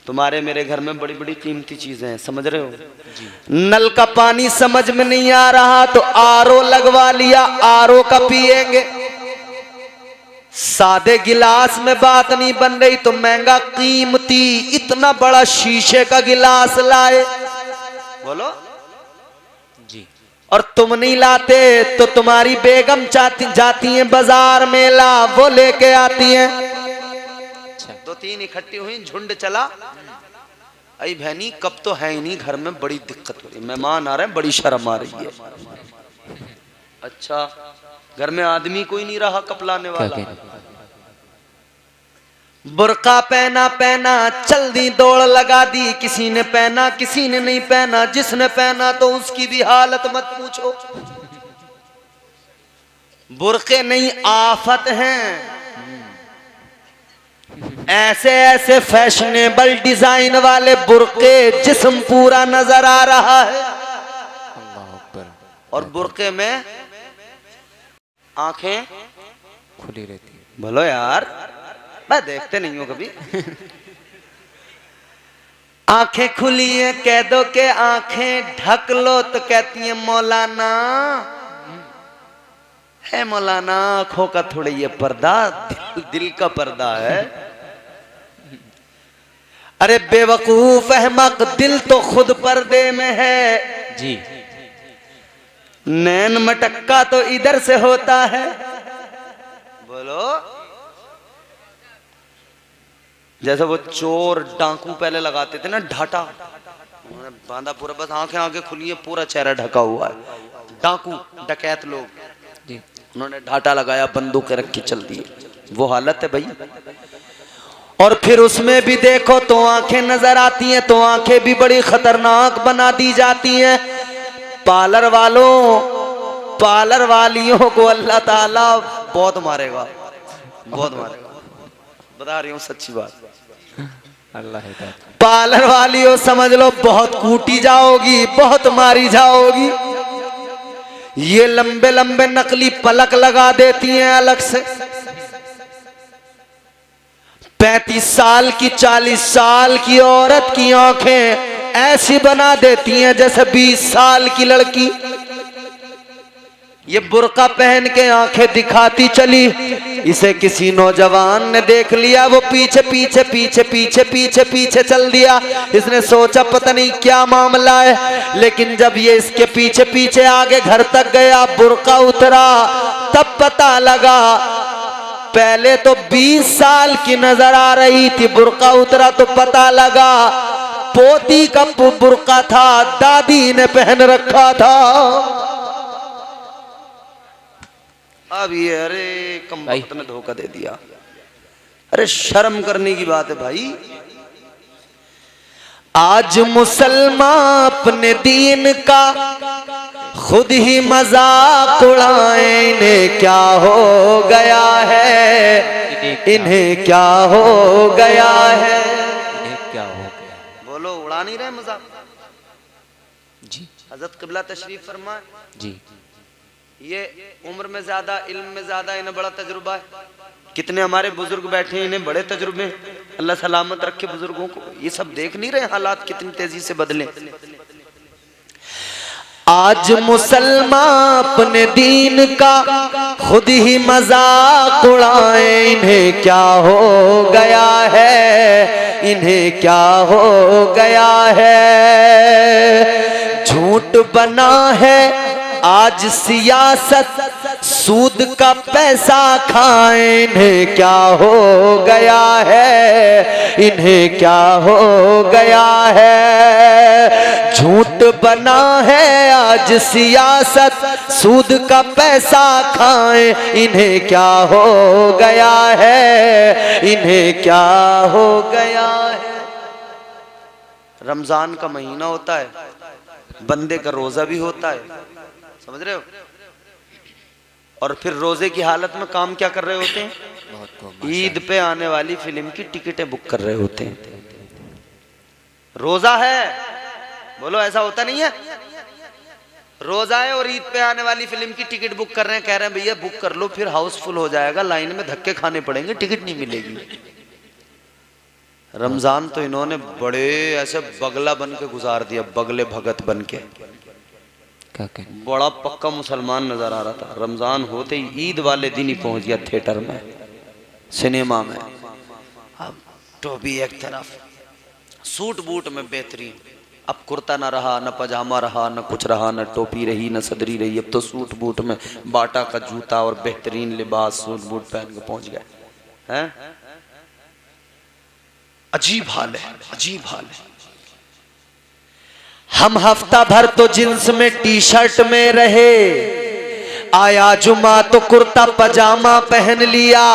तुम्हारे मेरे घर में बड़ी बड़ी कीमती चीजें हैं, समझ रहे हो जी। नल का पानी समझ में नहीं आ रहा तो आरओ लगवा लिया, आरओ का पिएंगे। सादे गिलास में बात नहीं बन रही तो महंगा कीमती इतना बड़ा शीशे का गिलास लाए, बोलो जी। और तुम नहीं लाते तो तुम्हारी बेगम जाती है बाजार में, ला वो लेके आती है। दो तीन इकट्ठी हुई, झुंड चला। अई बहनी कब तो है ही नहीं घर में, बड़ी दिक्कत हो रही, मेहमान आ रहे हैं, बड़ी शर्म आ रही है। अच्छा घर में आदमी कोई नहीं रहा कपलाने वाला। बुर्का पहना पहना चल दी, दौड़ लगा दी, किसी ने पहना किसी ने नहीं पहना, जिसने पहना तो उसकी भी हालत मत पूछो। बुर्के नहीं आफत हैं, ऐसे ऐसे फैशनेबल डिजाइन वाले बुर्के जिस्म पूरा नजर आ रहा है, और बुर्के में आंखें खुली रहती है। बोलो यार, मैं देखते नहीं हूं कभी। आंखें खुली है, कह दो के आंखें ढक लो तो कहती है मौलाना है, मौलाना आंखों का थोड़ा ये पर्दा दिल का पर्दा है। अरे बेवकूफ अहमक, दिल तो खुद पर्दे में है जी। नैन मटक्का तो इधर से होता है। बोलो जैसे वो चोर डाकू पहले लगाते थे ना ढाटा, उन्होंने बांधा पूरा, बस आंखें आंखें खुली है, पूरा चेहरा ढका हुआ है। डाकू डकैत लोग जी, उन्होंने ढाटा लगाया, बंदूकें रख के चल दी, वो हालत है भाई। और फिर उसमें भी देखो तो आंखें नजर आती हैं, तो आंखें भी बड़ी खतरनाक बना दी जाती हैं। पार्लर वालियों को अल्लाह ताला बहुत मारेगा, बहुत मारेगा, बता रही हूँ सच्ची बात। अल्लाह पार्लर वालियों समझ लो बहुत कूटी जाओगी, बहुत मारी जाओगी। ये लंबे लंबे नकली पलक लगा देती हैं अलग से। 35 साल की 40 साल की औरत की आंखें ऐसी बना देती हैं जैसे 20 साल की लड़की। ये बुर्का पहन के आंखें दिखाती चली, इसे किसी नौजवान ने देख लिया, वो पीछे पीछे पीछे पीछे पीछे पीछे चल दिया। इसने सोचा पता नहीं क्या मामला है, लेकिन जब ये इसके पीछे पीछे आगे घर तक गया, बुर्का उतरा, तब पता लगा पहले तो 20 साल की नजर आ रही थी, बुर्का उतरा तो पता लगा पोती का बुर्का था, दादी ने पहन रखा था। अब ये अरे कमबख्त ने धोखा दे दिया। अरे शर्म करने की बात है भाई। आज मुसलमान अपने दीन का खुद ही मजाक उड़ाए, इन्हें क्या हो गया है, इन्हें क्या हो गया है, इन्हें क्या हो गया। बोलो उड़ा नहीं रहे मजाक जी। हजरत क़िबला तशरीफ फरमाए जी। ये उम्र में ज्यादा, इल्म में ज्यादा, इन्हें बड़ा तजुर्बा है। कितने हमारे बुजुर्ग बैठे हैं, इन्हें बड़े तजुर्बे। अल्लाह सलामत रखे बुजुर्गों को। ये सब देख नहीं रहे हालात कितनी तेजी से बदले। आज मुसलमान अपने दीन का खुद ही मजाक उड़ाए, इन्हें क्या हो गया है, इन्हें क्या हो गया है। झूठ बना है आज सियासत, सूद का पैसा खाएं, इन्हें क्या हो गया है, इन्हें क्या हो गया है। झूठ बना है आज सियासत, सूद का पैसा खाएं, इन्हें क्या हो गया है, इन्हें क्या हो गया है। रमजान का महीना होता है, बंदे का रोजा भी होता है, समझ रहे हो। और फिर रोजे की हालत में काम क्या कर रहे होते हैं, ईद पे आने वाली फिल्म की टिकटें बुक कर रहे होते हैं। रोजा है, बोलो ऐसा होता नहीं है। रोजा है और ईद पे आने वाली फिल्म की टिकट बुक कर रहे हैं, कह रहे हैं भैया बुक कर लो, फिर हाउसफुल हो जाएगा, लाइन में धक्के खाने पड़ेंगे, टिकट नहीं मिलेगी। रमजान तो इन्होंने बड़े ऐसे बगला बन के गुजार दिया, बगले भगत बन के। क्या कहें, बड़ा पक्का मुसलमान नजर आ रहा था। रमजान होते ही ईद वाले दिन ही पहुंच गया थिएटर में, सिनेमा में। अब टोपी एक तरफ, सूट बूट में बेहतरीन। अब कुर्ता ना रहा, न पजामा रहा, न कुछ रहा, न टोपी रही, न सदरी रही। अब तो सूट बूट में बाटा का जूता और बेहतरीन लिबास, सूट बूट पहन के पहुंच गए हैं। अजीब हाल है, अजीब हाल है। हम हफ्ता भर तो जींस में टी शर्ट में रहे, आया जुमा तो कुर्ता पजामा पहन लिया।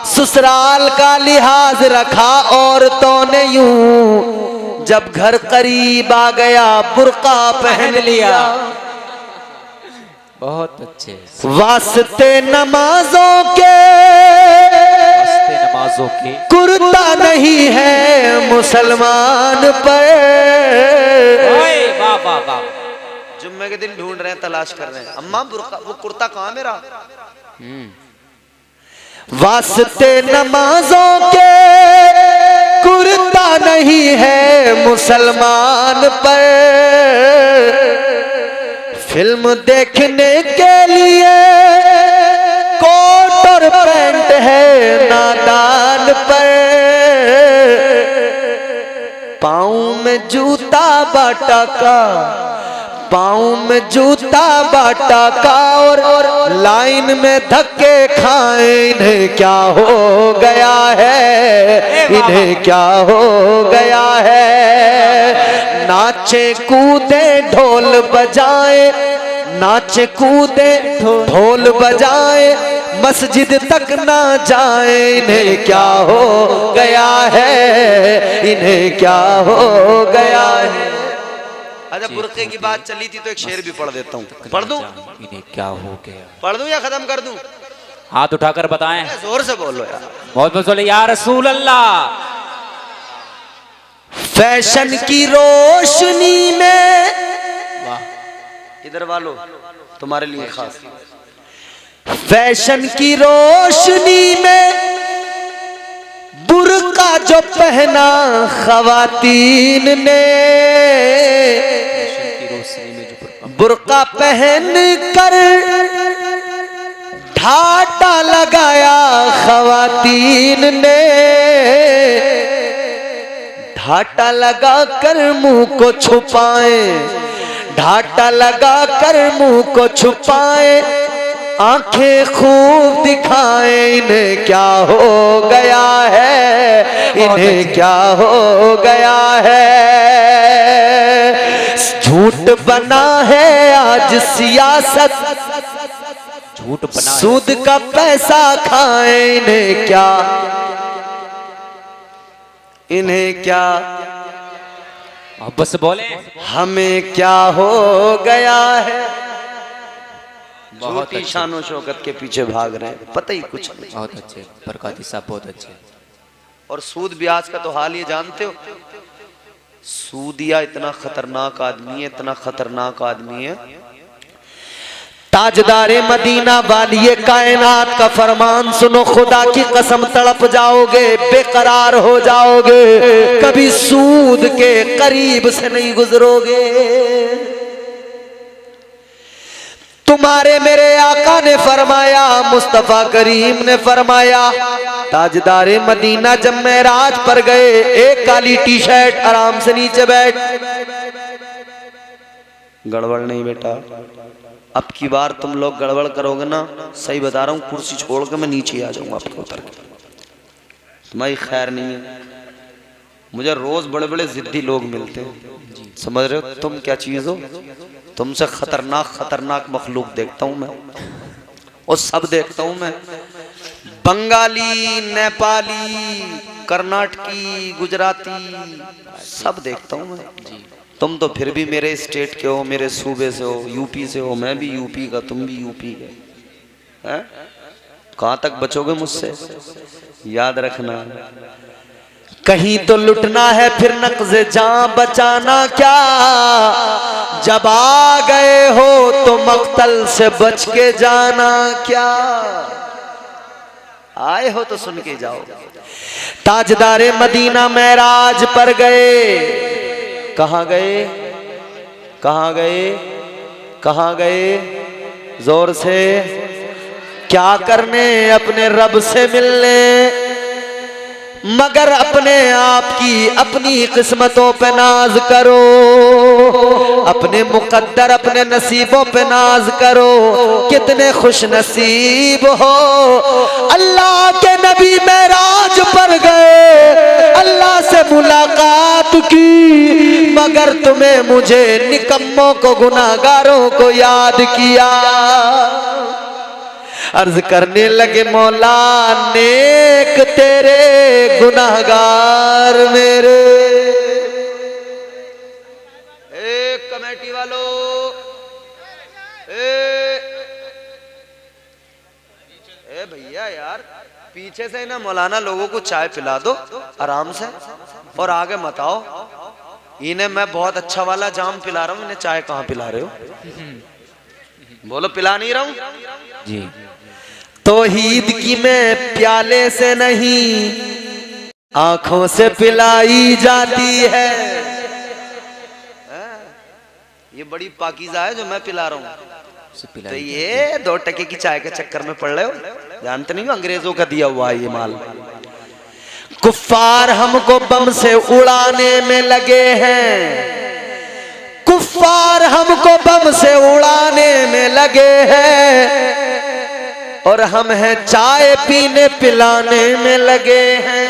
ससुराल का लिहाज रखा औरतों ने यूं, जब घर करीब आ गया बुर्का पहन लिया। बहुत अच्छे। वास्ते नमाजों के नमाजों के कुर्ता नहीं है मुसलमान पर। वाह वाह वाह। जुम्मे के दिन ढूंढ रहे हैं, तलाश कर रहे हैं, अम्मा बुर्का, वो कुर्ता कहाँ मेरा। वास्ते नमाजों के कुर्ता नहीं है मुसलमान पर। फिल्म देखने के लिए कोट और पैंट है नादान पर। पाँव में जूता बाटा का, पाँव में जूता बाटा का, और लाइन में धक्के खाए। इन्हें क्या हो गया है, इन्हें क्या हो गया है। नाचे कूदे ढोल बजाए, नाचे कूदे ढोल बजाए, मस्जिद तक ना जाए। इन्हें क्या हो गया है, इन्हें क्या हो गया है। अच्छा, बुर्के की बात चली थी तो एक शेर भी पढ़ देता हूँ। पढ़ दूं? इन्हें क्या हो गया, पढ़ दूं या खत्म कर दूं? हाथ उठाकर बताएं, जोर से बोलो यार। बहुत बहुत बोले या रसूल अल्लाह। फैशन की रोशनी में, इधर वालों तुम्हारे लिए खास। फैशन की रोशनी में बुर्का जो पहना खवातीन ने, बुर्का पहन कर ढाटा लगाया खवातीन ने। ढाटा लगा कर मुंह को छुपाए, ढाटा लगा कर मुंह को छुपाए, आंखें खूब दिखाए। इन्हें क्या हो गया है, इन्हें क्या हो गया है। झूठ बना है आज सियासत, झूठ बना, सूद का पैसा खाए। इन्हें क्या, इन्हें क्या, अब बस बोले हमें क्या हो गया है। बहुत झूठी शानो शौकत के पीछे भाग रहे हैं, पता ही कुछ नहीं। बहुत अच्छे बरकाती साहब, बहुत अच्छे। और सूद ब्याज का तो हाल ये जानते हो। सूदिया इतना खतरनाक आदमी है, इतना खतरनाक आदमी है। ताजदारे मदीना वालिए कायनात का फरमान सुनो, खुदा की कसम तड़प जाओगे, बेकरार हो जाओगे, कभी सूद के करीब से नहीं गुजरोगे। तुम्हारे मेरे आका ने फरमाया, मुस्तफा करीम ने फरमाया, ताजदारे मदीना जब मेराज पर गए, एक काली टी शर्ट, आराम से नीचे बैठ। गड़बड़ नहीं बेटा, अब की बार तुम लोग गड़बड़ करोगे ना, सही बता रहा हूँ, कुर्सी छोड़ के मैं नीचे आ जाऊंगा आपको उतर के। तुम्हारी खैर नहीं है। मुझे रोज बड़े बड़े जिद्दी लोग मिलते हैं, समझ रहे हो तुम क्या चीज हो। तुमसे खतरनाक खतरनाक मखलूक देखता हूं मैं, और सब देखता हूं मैं। बंगाली, नेपाली, कर्नाटकी, गुजराती, सब देखता हूं मैं। तुम तो फिर भी मेरे स्टेट के हो, मेरे सूबे से हो, यूपी से हो, मैं भी यूपी का, तुम भी यूपी के हैं। कहाँ तक बचोगे मुझसे, याद रखना। कहीं तो लुटना है फिर नक्ज़े जान बचाना क्या, जब आ गए हो तो मक्तल से बच के जाना क्या। आए हो तो सुन के जाओ। ताजदारे मदीना महराज पर गए। कहाँ गए? कहाँ गए? कहाँ गए? जोर से। क्या करने? अपने रब से मिलने। मगर अपने आप की अपनी किस्मतों पे नाज करो, अपने मुकद्दर अपने नसीबों पे नाज करो। कितने खुश नसीब हो। अल्लाह के नबी महराज पर गए, अल्लाह से मुलाकात की, मगर तुम्हें मुझे निकम्मों को गुनाहगारों को याद किया। अर्ज करने लगे मौला नेक तेरे गुनाहगार मेरे। कमेटी वालों, भैया यार पीछे से ना मौलाना लोगों को चाय पिला दो आराम से और आगे मत आओ। इन्हें मैं बहुत अच्छा वाला जाम पिला रहा हूँ, इन्हें चाय कहाँ पिला रहे हो? बोलो पिला नहीं रहा हूँ जी। तौहीद की मैं प्याले से नहीं आंखों से पिलाई जाती है। ये बड़ी पाकीज़ा है जो मैं पिला रहा हूँ। तो ये 2 टके की चाय के चक्कर में पड़ रहे हो, जानते नहीं हो अंग्रेजों का दिया हुआ है ये माल। कुफ्फार हमको बम से उड़ाने में लगे हैं, कुफ्फार हमको बम से उड़ाने में लगे हैं, और हम हैं चाय पीने पिलाने में लगे हैं।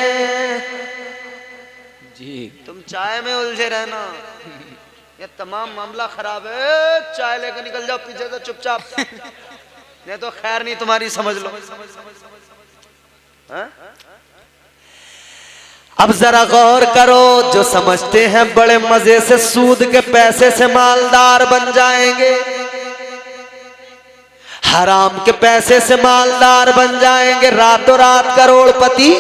जी तुम चाय में उलझे रहना, ये तमाम मामला खराब है। चाय लेकर निकल जाओ पीछे से चुपचाप, नहीं तो खैर नहीं तुम्हारी, समझ लो। हा? अब जरा गौर करो, जो समझते हैं बड़े मजे से सूद के पैसे से मालदार बन जाएंगे, हराम के पैसे से मालदार बन जाएंगे, रातों रात करोड़पति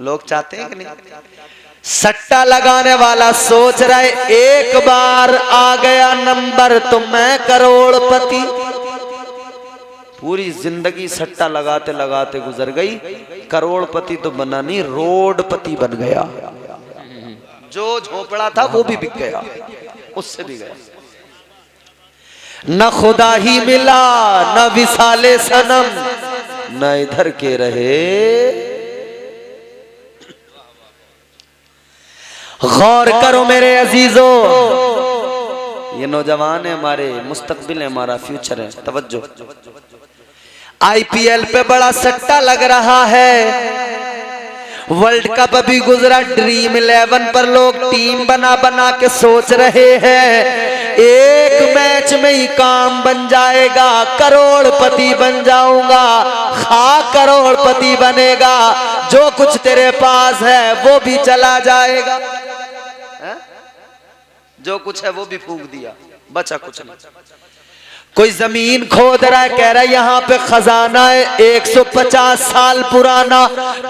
लोग चाहते हैं कि नहीं? सट्टा लगाने वाला सोच रहे एक बार आ गया नंबर तो मैं करोड़पति। पूरी जिंदगी सट्टा लगाते लगाते गुजर गई, करोड़पति तो बना नहीं, रोडपति बन गया। जो झोपड़ा था वो भी बिक गया, उससे भी गया। न खुदा ही मिला न विसाले सनम, न इधर के रहे। गौर करो मेरे अजीजों, ये नौजवान है हमारे, मुस्तकबिल है हमारा, फ्यूचर है। तवज्जो, आईपीएल पे बड़ा सट्टा लग रहा है। वर्ल्ड कप अभी गुजरा, ड्रीम 11 पर लोग टीम बना बना के सोच रहे हैं एक मैच में ही काम बन जाएगा, करोड़पति बन जाऊंगा। खा करोड़पति बनेगा, जो कुछ तेरे पास है वो भी चला जाएगा। है? जो कुछ है वो भी फूंक दिया, बचा कुछ नहीं। कोई जमीन खोद रहा है, कह रहा है यहाँ पे खजाना है 150 साल पुराना,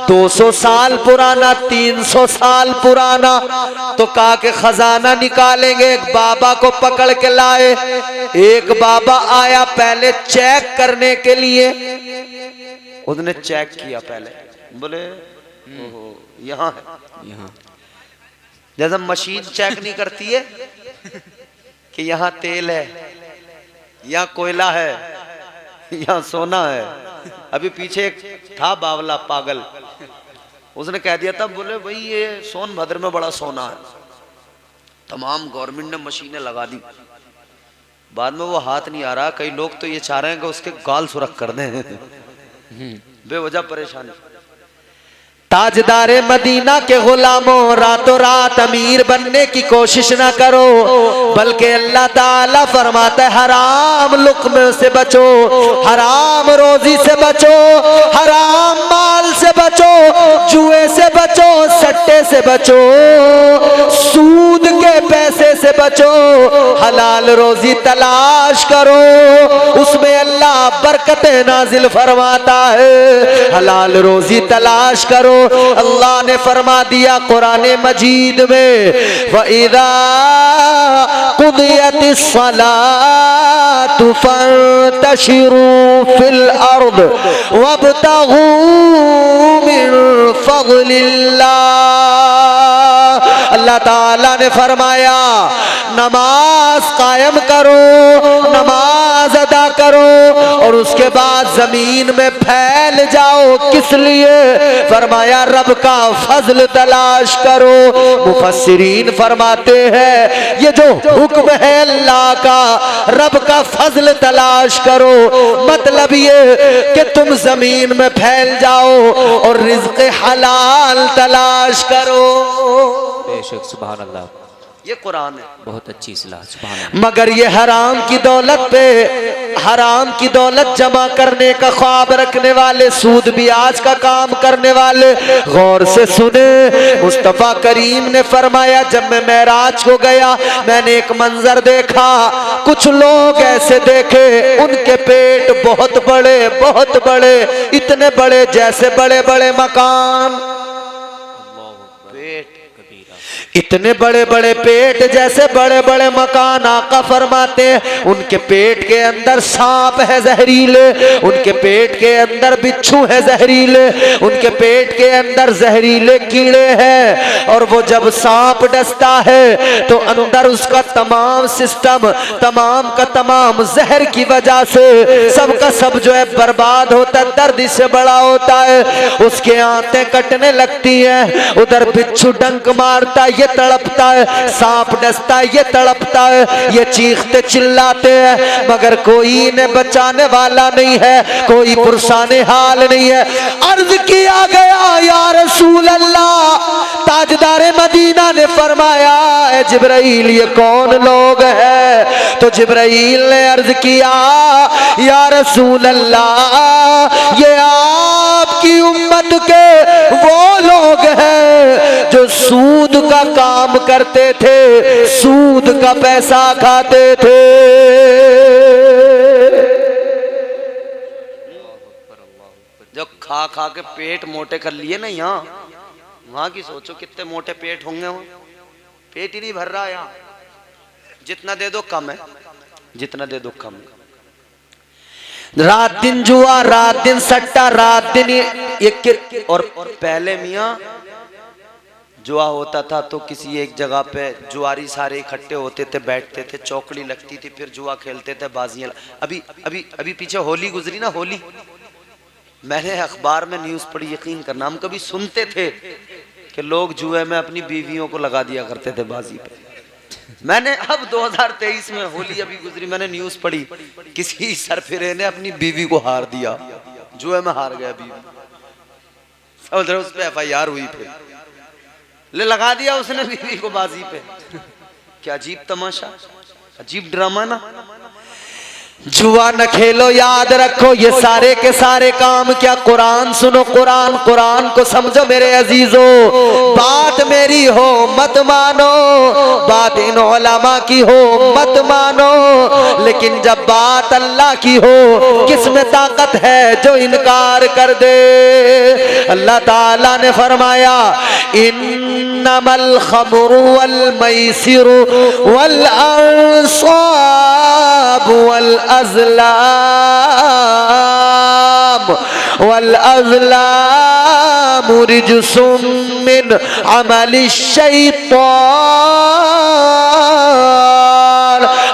200 साल पुराना, 300 साल पुराना। तो कहा के खजाना निकालेंगे, एक बाबा को पकड़ के लाए। एक बाबा आया पहले चेक करने के लिए, उसने चेक किया पहले, बोले ओहो यहाँ है। यहाँ जैसे मशीन चेक नहीं करती है कि यहाँ तेल है, यहाँ कोयला है, यहाँ सोना है। अभी पीछे एक था बावला पागल, उसने कह दिया था, बोले भाई ये सोनभद्र में बड़ा सोना है। तमाम गवर्नमेंट ने मशीनें लगा दी, बाद में वो हाथ नहीं आ रहा। कई लोग तो ये चाह रहे हैं कि उसके गाल सुरख कर दें, बेवजह परेशानी। ताजदारे मदीना के गुलामों, रातों रात अमीर बनने की कोशिश ना करो, बल्कि अल्लाह ताला फरमाता है हराम लुक्मे से बचो, हराम रोजी से बचो, हराम माल से बचो, जुए से बचो, सट्टे से बचो, सूद के पैसे से बचो। हलाल रोजी तलाश करो, उसमें अल्लाह बरकतें नाजिल फरमाता है। हलाल रोजी तलाश करो। अल्लाह ने फरमा दिया कुरान मजीद में, वइज़ा कुदियतिस सलातु फंतशिरू फिल अर्द वब्तगू मिन फज़लिल्लाह। अल्लाह ताला ने फरमाया नमाज कायम करो, नमाज अदा करो और उसके बाद जमीन में फैल जाओ। किस लिए? फरमाया रब का फजल तलाश करो। मुफस्सिरीन फरमाते हैं ये जो हुक्म है अल्लाह का, रब का फजल तलाश करो, मतलब ये कि तुम जमीन में फैल जाओ और रिज़्क़ हलाल तलाश करो। बेशक सुभान अल्लाह, ये कुरान है। बहुत अच्छी सलाह, सुभान अल्लाह। मगर ये हराम की दौलत पे, हराम की दौलत जमा करने का ख्वाब रखने वाले, सूद ब्याज का काम करने वाले गौर से सुने। मुस्तफा करीम ने फरमाया जब मैं मेराज को गया मैंने एक मंजर देखा। कुछ लोग ऐसे देखे उनके पेट बहुत बड़े, बहुत बड़े, इतने बड़े जैसे बड़े बड़े मकान। पेट इतने बड़े बड़े पेट जैसे बड़े बड़े मकान। आका फरमाते हैं उनके पेट के अंदर सांप है जहरीले, उनके पेट के अंदर बिच्छू है जहरीले, उनके पेट के अंदर जहरीले कीड़े हैं। और वो जब सांप डसता है तो अंदर उसका तमाम सिस्टम, तमाम का तमाम जहर की वजह से सबका सब जो है बर्बाद होता है, दर्द से बड़ा होता है। उसके आंतें कटने लगती हैं, उधर बिच्छू डंक मारता है, ये तड़पता है, सांप डसता है, ये तड़पता है, ये चीखते चिल्लाते हैं, मगर कोई इन्हें बचाने वाला नहीं है, कोई पुरसाने हाल नहीं है। अर्ज किया गया या रसूल अल्लाह, ताजदारे मदीना ने फरमाया ए जिब्राइल ये कौन लोग हैं? तो जिब्राइल ने अर्ज किया या रसूल अल्लाह ये आपकी उम्मत के वो लोग हैं जो सूद का काम करते थे, सूद का पैसा खाते थे। जो खा खा के पेट मोटे कर लिए ना, यहाँ वहां की सोचो कितने मोटे पेट होंगे। वहां पेट ही नहीं भर रहा। यहाँ जितना दे दो कम है, जितना दे दो कम है। रात दिन जुआ, रात दिन सट्टा, रात दिन ये और पहले मियाँ जुआ होता था तो किसी एक जगह पे जुआरी सारे इकट्ठे होते थे, बैठते थे, चौकड़ी लगती थी, फिर जुआ खेलते थे, बाजियां। अभी अभी अभी पीछे होली गुजरी ना, होली मैंने अखबार में न्यूज़ पढ़ी, यकीन करना हम कभी सुनते थे कि लोग जुए में अपनी बीवियों को लगा दिया करते थे बाजी पे। मैंने अब 2023 में होली अभी गुजरी, मैंने न्यूज़ पढ़ी किसी सरफिरे ने अपनी बीवी को हार दिया, जुए में हार गया बीवी। उस पे FIR हुई, फिर ले लगा दिया उसने बीवी को बाजी पे। क्या अजीब तमाशा, अजीब ड्रामा ना। जुआ न खेलो, याद रखो ये सारे के सारे काम क्या। कुरान सुनो, कुरान, कुरान को समझो मेरे अजीजों। बात मेरी हो मत मानो, बात इन उलमा की हो मत मानो, लेकिन जब बात अल्लाह की हो किसमें ताकत है जो इनकार कर दे। अल्लाह ताला ने फरमाया इन्नमल खमरु वल मैसिरु वल अंसाब वल अज़लाम रिजसुम मिन अमलिश शैतान।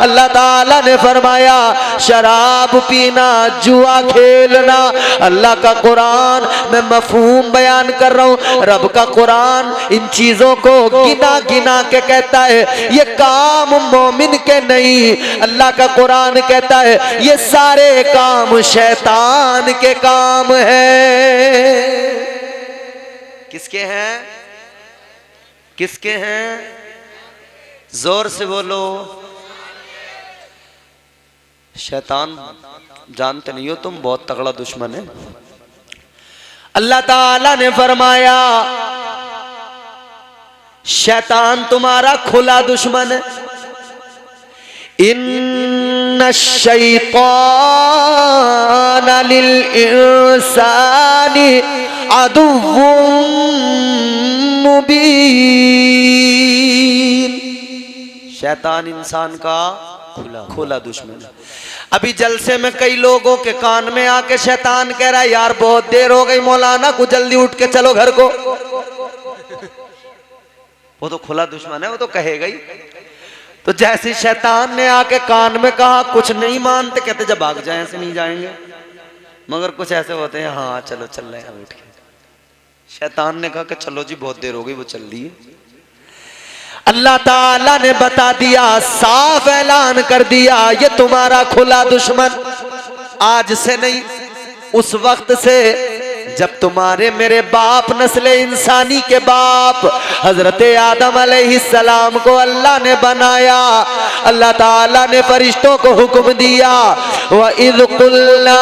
अल्लाह ताला ने फरमाया शराब पीना, जुआ खेलना, अल्लाह का कुरान मैं मफहूम बयान कर रहा हूँ, रब का कुरान इन चीजों को गिना गिना के कहता है ये काम मोमिन के नहीं। अल्लाह का कुरान कहता है ये सारे काम शैतान के काम हैं। किसके हैं? किसके हैं? जोर से बोलो। शैतान जानते नहीं हो तुम, बहुत तगड़ा दुश्मन है। अल्लाह ताला ने फरमाया शैतान तुम्हारा खुला दुश्मन है। इन्ना शैतान लिल इंसानी अदुव्वुम मुबीन। शैतान इंसान का खुला दुश्मन है। अभी जलसे में कई लोगों के कान में आके शैतान कह रहा है यार बहुत देर हो गई मौलाना, कुछ जल्दी उठ के चलो घर को। वो तो खुला दुश्मन है, वो तो कहेगा ही। तो जैसे शैतान ने आके कान में कहा कुछ नहीं मानते, कहते जब भाग जाए ऐसे नहीं जाएंगे, मगर कुछ ऐसे होते हैं हाँ चलो चल रहे हैं उठ के। शैतान ने कहा कि चलो जी बहुत देर हो गई, वो चल रही है। अल्लाह ताला ने बता दिया, साफ ऐलान कर दिया, ये तुम्हारा खुला दुश्मन आज से नहीं, उस वक्त से जब तुम्हारे मेरे बाप नस्ले इंसानी के बाप हजरत आदम अलैहिस्सलाम को अल्लाह ने बनाया। अल्लाह ताला ने फरिश्तों को हुक्म दिया, व इज़ क़ुल्ना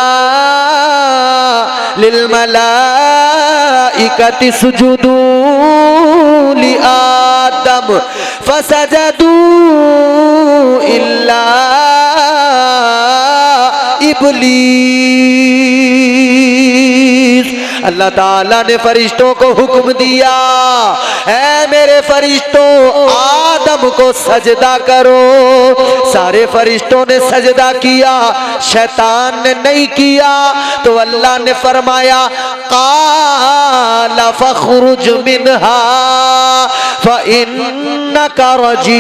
लिल मलाइकति सुजुदू लि आदम फसजदू इल्ला इब्लीस। अल्लाह ताला ने फरिश्तों को हुक्म दिया, ऐ मेरे फरिश्तों आदम को सजदा करो। सारे फरिश्तों ने सजदा किया, शैतान ने नहीं किया। तो अल्लाह ने फरमाया क़ाल फ़ख़्रुज मिन्हा फ़इन्नका रजीम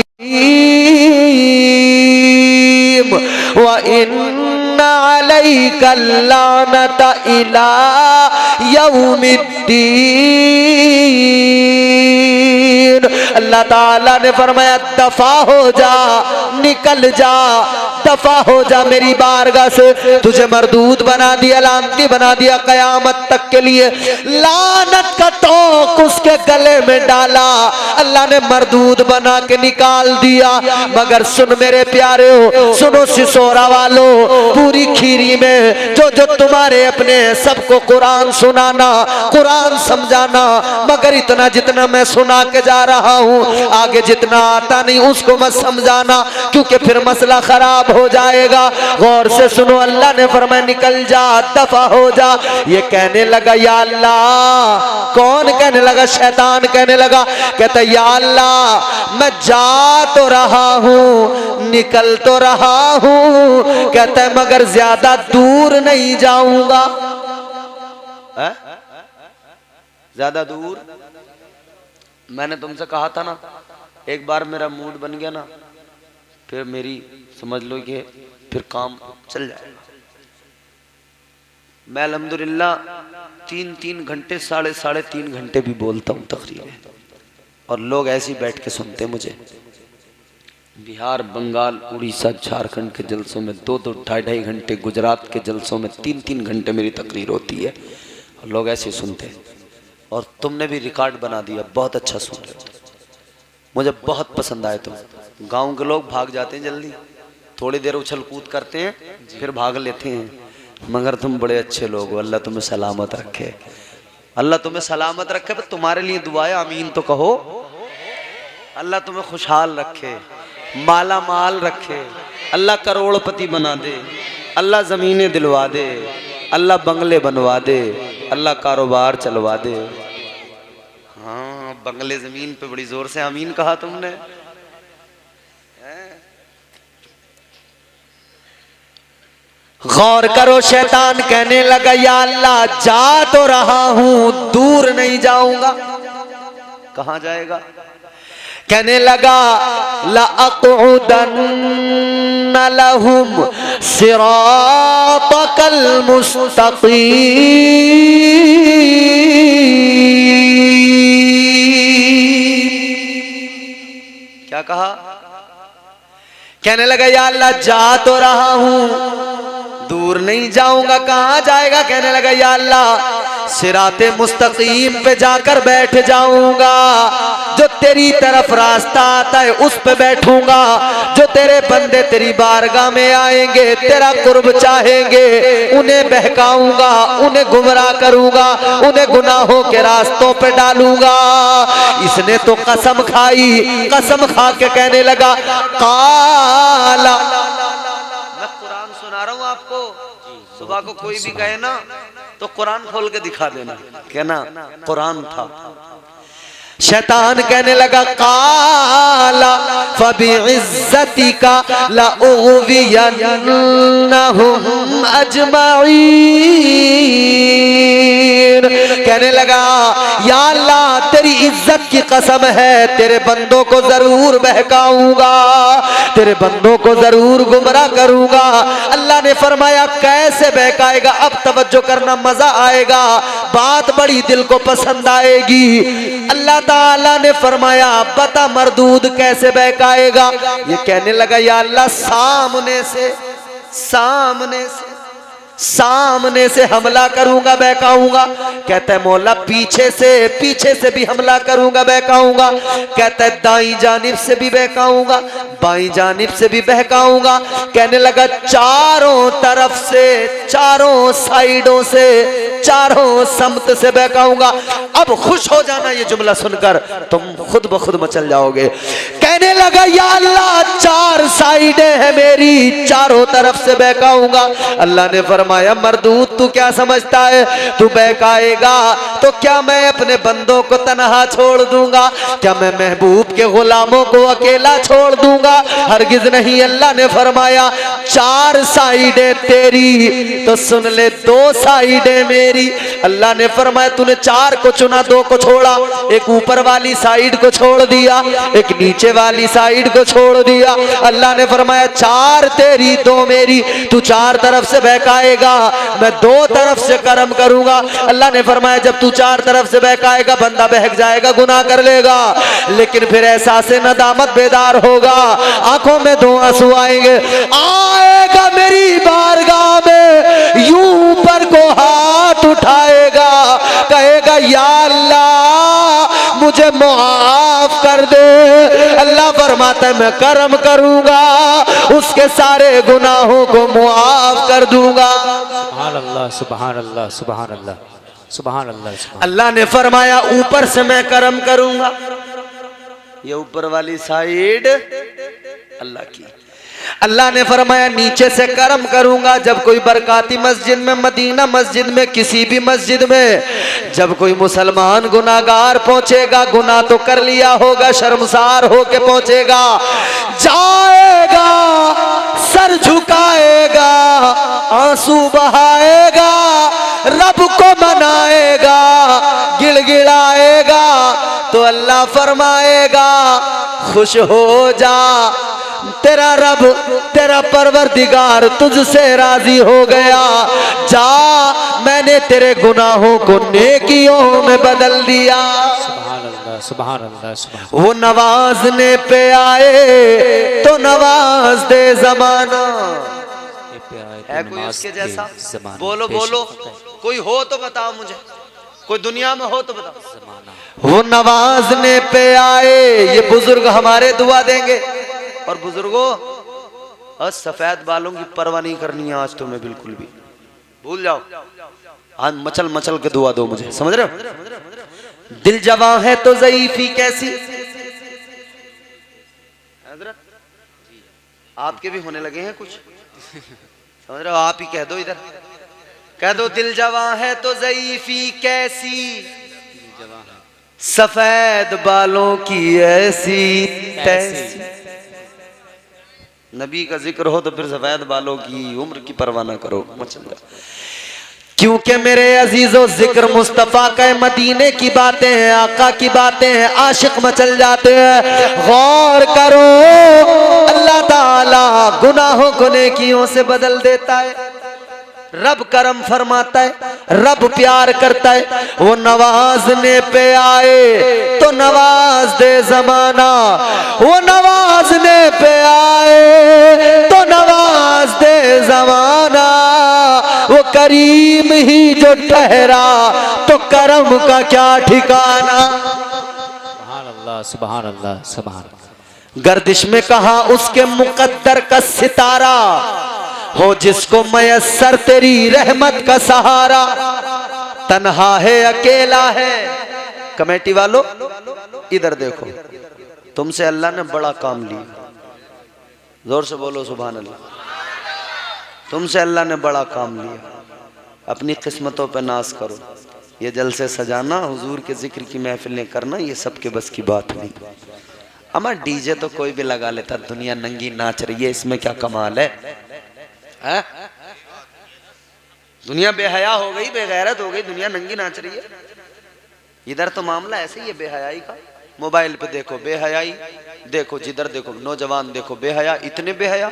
व इन्ना अलैका लानता इला यौमिद्दीन। अल्लाह ताला ने फरमाया दफा हो जा, निकल जा, दफा हो जा मेरी बारगाह से। तुझे मरदूद बना दिया, लानती बना दिया कयामत तक के लिए। लानत का तोक उसके गले में डाला, अल्लाह ने मरदूद बना के निकाल दिया। मगर सुन मेरे प्यारे हो, सुनो सिसोरा वालों, पूरी खीरी में जो जो तुम्हारे अपने सबको कुरान सुनाना, कुरान समझाना, मगर इतना जितना मैं सुना के जा रहा हूँ आगे जितना आता नहीं उसको मत समझाना, क्योंकि फिर मसला खराब हो जाएगा। गौर से सुनो, अल्लाह ने फरमाया निकल जा, दफा हो जा। ये कहने लगा या अल्लाह, कौन कहने लगा? शैतान कहने लगा, कहता या अल्लाह मैं जा तो रहा हूँ, निकल तो रहा हूँ, कहता है मगर ज्यादा दूर नहीं जाऊंगा। ज्यादा दूर? मैंने तुमसे कहा था ना, एक बार मेरा मूड बन गया ना, फिर मेरी समझ लो कि फिर काम चल जाएगा। मैं अल्हम्दुलिल्लाह 3-3 घंटे, साढ़े 3.5 घंटे भी बोलता हूँ तकरीरें, और लोग ऐसे ही बैठ के सुनते मुझे। बिहार, बंगाल, उड़ीसा, झारखंड के जलसों में 2-2, 2.5 घंटे, गुजरात के जलसों में 3-3 घंटे मेरी तकरीर होती है, और लोग ऐसे सुनते हैं। और तुमने भी रिकॉर्ड बना दिया, बहुत अच्छा सुन रहे हो, मुझे बहुत पसंद आए तुम। गांव के लोग भाग जाते हैं जल्दी, थोड़ी देर उछल कूद करते हैं फिर भाग लेते हैं, मगर तुम बड़े अच्छे लोग हो। अल्लाह तुम्हें सलामत रखे, अल्लाह तुम्हें सलामत रखे। पर तुम्हारे लिए दुआ है, आमीन तो कहो। अल्लाह तुम्हें खुशहाल रखे, माला माल रखे, अल्लाह करोड़पति बना दे, अल्लाह ज़मीनें दिलवा दे, अल्लाह बंगले बनवा दे, अल्लाह कारोबार चलवा दे। हाँ, बंगले जमीन पे बड़ी जोर से आमीन कहा तुमने। गौर करो, शैतान कहने लगा या अल्लाह जा तो रहा हूं, दूर नहीं जाऊंगा। कहां जाएगा? कहने लगा लअक़उदन्न लहुम सिरातकल मुस्तक़ीम। क्या कहा? कहने लगा या अल्लाह जा तो रहा हूं, दूर नहीं जाऊंगा। कहां जाएगा? कहने लगा या अल्लाह सिराते मुस्तकीम पे जाकर बैठ जाऊंगा, जो तेरी तरफ रास्ता आता है उस पे बैठूंगा। जो तेरे बंदे तेरी बारगाह में आएंगे, तेरा कुर्ब चाहेंगे, उन्हें बहकाऊंगा, उन्हें गुमराह करूंगा, उन्हें गुनाहों के रास्तों पे डालूंगा। इसने तो कसम खाई, कसम खा के कहने लगा काला, मैं कुरान सुना रहा हूं आपको, सुबह को कोई भी कहे ना तो कुरान खोल के दिखा देना, कहना कुरान था। शैतान कहने लगा काला फबिइज्जतिका लउग़वियन्नहुम अजमईन। कहने लगा या अल्लाह तेरी इज्जत की कसम है, तेरे बंदों को जरूर बहकाऊंगा, तेरे बंदों को जरूर गुमराह करूंगा। अल्लाह ने फरमाया कैसे बहकाएगा? अब तवज्जो करना, मजा आएगा, बात बड़ी दिल को पसंद आएगी। अल्लाह ताला ने फरमाया बता मरदूद कैसे बहकाएगा? ये कहने लगा या अल्लाह सामने से हमला करूंगा बहकाऊंगा। कहता है मौला पीछे से भी हमला करूंगा बहकाऊंगा। कहता है दाईं जानिब से भी बहकाऊंगा, बाईं जानिब से भी बहकाऊंगा। कहने लगा चारों तरफ से, चारों साइडों से, चारों समत से बहकाऊंगा। अब खुश हो जाना ये जुमला सुनकर, तुम खुद ब खुद मचल जाओगे। कहने लगा या अल्लाह चार साइडें हैं मेरी, चारों तरफ से बहकाऊंगा। अल्लाह ने फरमाया मरदूद तू क्या समझता है, तू बहकाएगा तो क्या मैं अपने बंदों को तनहा छोड़ दूंगा? क्या मैं महबूब के गुलामों को अकेला छोड़ दूंगा? हरगिज नहीं। अल्लाह ने फरमाया चार साइडें तेरी तो सुन ले, दो साइडें मेरी। अल्लाह ने फरमाया तूने चार को चुना, दो को छोड़ा। एक ऊपर वाली साइड को छोड़ दिया, एक नीचे वाली साइड को छोड़ दिया। अल्लाह ने फरमाया चार तेरी दो मेरी, तू चार तरफ से बहकाएगा, मैं दो तरफ से करम करूंगा। अल्लाह ने फरमाया जब तू चार तरफ से बहकाएगा बंदा बहक जाएगा, गुनाह कर लेगा, लेकिन फिर एहसास नदामत बेदार होगा, आंखों में दो आंसू आएंगे, आएगा मेरी बारगाह में, यूं ऊपर को हाथ उठाएगा, कहेगा या अल्लाह मुझे माफ कर दे। अल्लाह फरमाता है मैं करम करूंगा, उसके सारे गुनाहों को मुआफ कर दूंगा। सुभान अल्लाह, सुभान अल्लाह, सुभान अल्लाह, सुभान अल्लाह। अल्लाह ने फरमाया ऊपर से मैं करम करूंगा, ये ऊपर वाली साइड अल्लाह की। अल्लाह ने फरमाया नीचे से करम करूंगा। जब कोई बरकाती मस्जिद में, मदीना मस्जिद में, किसी भी मस्जिद में जब कोई मुसलमान गुनाहगार पहुंचेगा, गुनाह तो कर लिया होगा, शर्मसार होके पहुंचेगा, जाएगा, सर झुकाएगा, आंसू बहाएगा, रब को मनाएगा, गिड़गिड़ाएगा, तो अल्लाह फरमाएगा खुश हो जा, तेरा रब, तेरा परवरदिगार तुझसे राजी हो गया, जा मैंने तेरे गुनाहों को नेकियों में बदल दिया। सुभान अल्लाह, सुभान अल्लाह, सुभान। वो नवाजने पे आए तो नवाज दे जमाना। है कोई उसके जैसा? बोलो बोलो, कोई हो तो बताओ मुझे, कोई दुनिया में हो तो बताओ। वो नवाजने पे आए, ये बुजुर्ग हमारे दुआ देंगे। और बुजुर्गों सफेद बालों की परवाह नहीं करनी है आज तुम्हें, बिल्कुल भी भूल जाओ। आज मचल मचल के दुआ दो मुझे, समझ रहे हो? दिल जवां है तो ज़ईफ़ी कैसी। आपके भी होने लगे हैं कुछ, समझ रहे हो? आप ही कह दो, इधर कह दो दिल जवां है तो ज़ईफ़ी कैसी, सफेद बालों की ऐसी तैसी। नबी का जिक्र हो तो फिर सफेद बालों की उम्र की परवाह ना करो, मचल जाओ। क्योंकि मेरे अजीजों जिक्र मुस्तफा का मदीने की बातें हैं, आका की बातें हैं, आशिक मचल जाते हैं। गौर करो, अल्लाह ताला गुनाहों को नेकियों से बदल देता है, रब करम फरमाता है, रब प्यार करता है। वो नवाजने पे आए तो नवाज दे जमाना, वो नवाजने पे आए तो नवाज दे जमाना, वो करीम ही जो ठहरा तो करम का क्या ठिकाना। सुभान अल्लाह, सुभान अल्लाह, सुभान अल्लाह। गर्दिश में कहा उसके मुकद्दर का सितारा, हो जिसको मयस्सर तेरी रहमत का सहारा, तन्हा है अकेला है। कमेटी वालों इधर देखो, तुमसे अल्लाह ने बड़ा काम लिया, जोर से बोलो सुभान अल्लाह। तुमसे अल्लाह ने बड़ा काम लिया, अपनी किस्मतों पे नाज करो, ये जलसे सजाना, हुजूर के जिक्र की महफिलें करना, ये सबके बस की बात नहीं। अमर डीजे तो कोई भी लगा लेता, दुनिया नंगी नाच रही है, इसमें क्या कमाल है? दुनिया बेहया हो गई, बेगैरत हो गई, दुनिया नंगी नाच रही है। इधर तो मामला ऐसे ही है बेहयाई का। मोबाइल पे देखो बेहयाई, देखो जिधर देखो नौजवान देखो बेहया, इतने बेहया।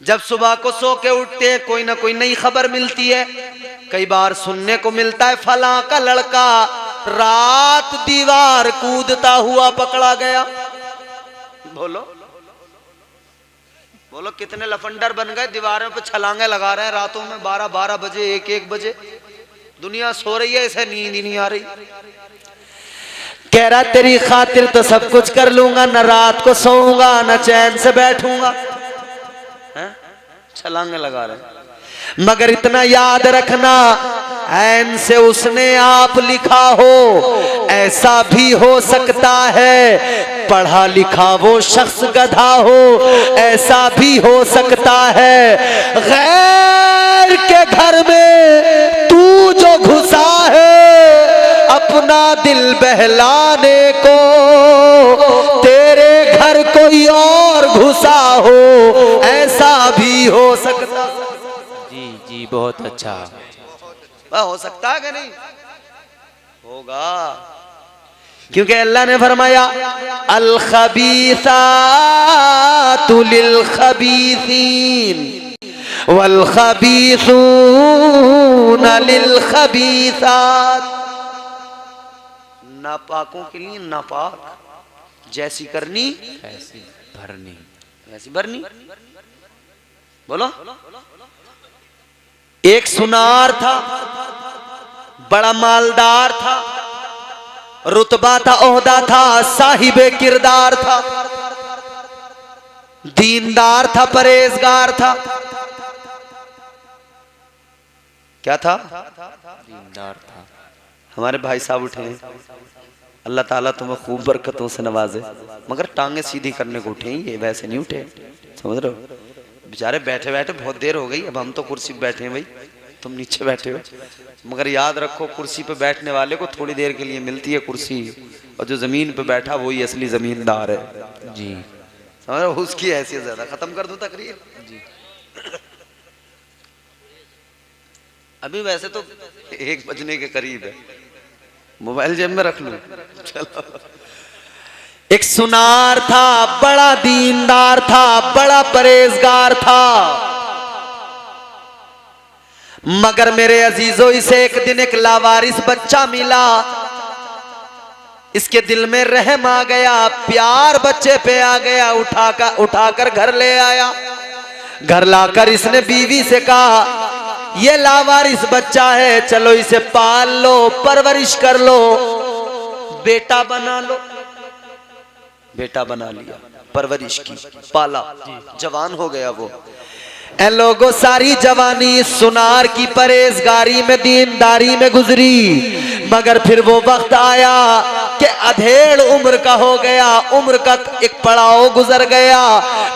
जब सुबह को सो के उठते हैं कोई ना कोई नई खबर मिलती है। कई बार सुनने को मिलता है फला का लड़का रात दीवार कूदता हुआ पकड़ा गया। बोलो बोलो कितने लफंडर बन गए, दीवारों पे छलांगे लगा रहे हैं रातों में, 12-12 बजे, 1-1 बजे। दुनिया सो रही है, इसे नींद ही नहीं आ रही। कह रहा तेरी खातिर तो सब कुछ कर लूंगा, न रात को सोऊंगा न चैन से बैठूंगा। छलांगे लगा रहे। मगर इतना याद रखना, ऐन से उसने आप लिखा हो, ऐसा भी हो सकता है पढ़ा लिखा वो शख्स गधा हो, ऐसा भी हो सकता है गैर के घर में तू जो घुसा है अपना दिल बहलाने को, तेरे घर कोई और घुसा हो, ऐसा भी हो सकता। जी जी बहुत अच्छा। हो सकता है कि नहीं? होगा, क्योंकि अल्लाह ने फरमाया अल खबीसातु लिल खबीसीन वल खबीसून लिल खबीसात। नापाकों के लिए नापाक, जैसी करनी ऐसी भरनी, वैसी भरनी। बोलो। एक सुनार था, बड़ा मालदार था, रुतबा था, ओहदा था, साहिबे किरदार था, दीनदार था, परहेजगार था। क्या था? दीनदार था। हमारे भाई साहब उठे हैं, अल्लाह ताला तुम्हें खूब बरकतों से नवाजे, मगर टांगे सीधी करने को उठे, ये वैसे नहीं उठे, समझ रहे हो? बेचारे बैठे बैठे बहुत देर हो गई, अब हम तो कुर्सी पे बैठे हैं भाई, तुम नीचे बैठे हो। मगर याद रखो कुर्सी पे बैठने वाले को थोड़ी देर के लिए मिलती है कुर्सी, और जो जमीन पे बैठा वही असली जमींदार है। जी समझ रहे हो? उसकी हैसियत ज्यादा। खत्म कर दूं तकरीर? जी। अभी वैसे तो 1 बजने के करीब है, मोबाइल जेब में रख लूं? चलो। एक सुनार था, बड़ा दीनदार था, बड़ा परहेजगार था, मगर मेरे अजीजों इसे एक दिन एक लावारिस बच्चा मिला। इसके दिल में रहम आ गया, प्यार बच्चे पे आ गया, उठाकर घर ले आया। घर लाकर इसने बीवी से कहा ये लावारिस बच्चा है, चलो इसे पाल लो, परवरिश कर लो, बेटा बना लो। बेटा बना लिया, परवरिश की, पाला, जवान हो गया वो। ए लोगों, सारी जवानी सुनार की परहेजगारी में, दीनदारी में गुजरी, मगर फिर वो वक्त आया कि अधेड़ उम्र का हो गया, उम्र का एक पड़ाव गुजर गया,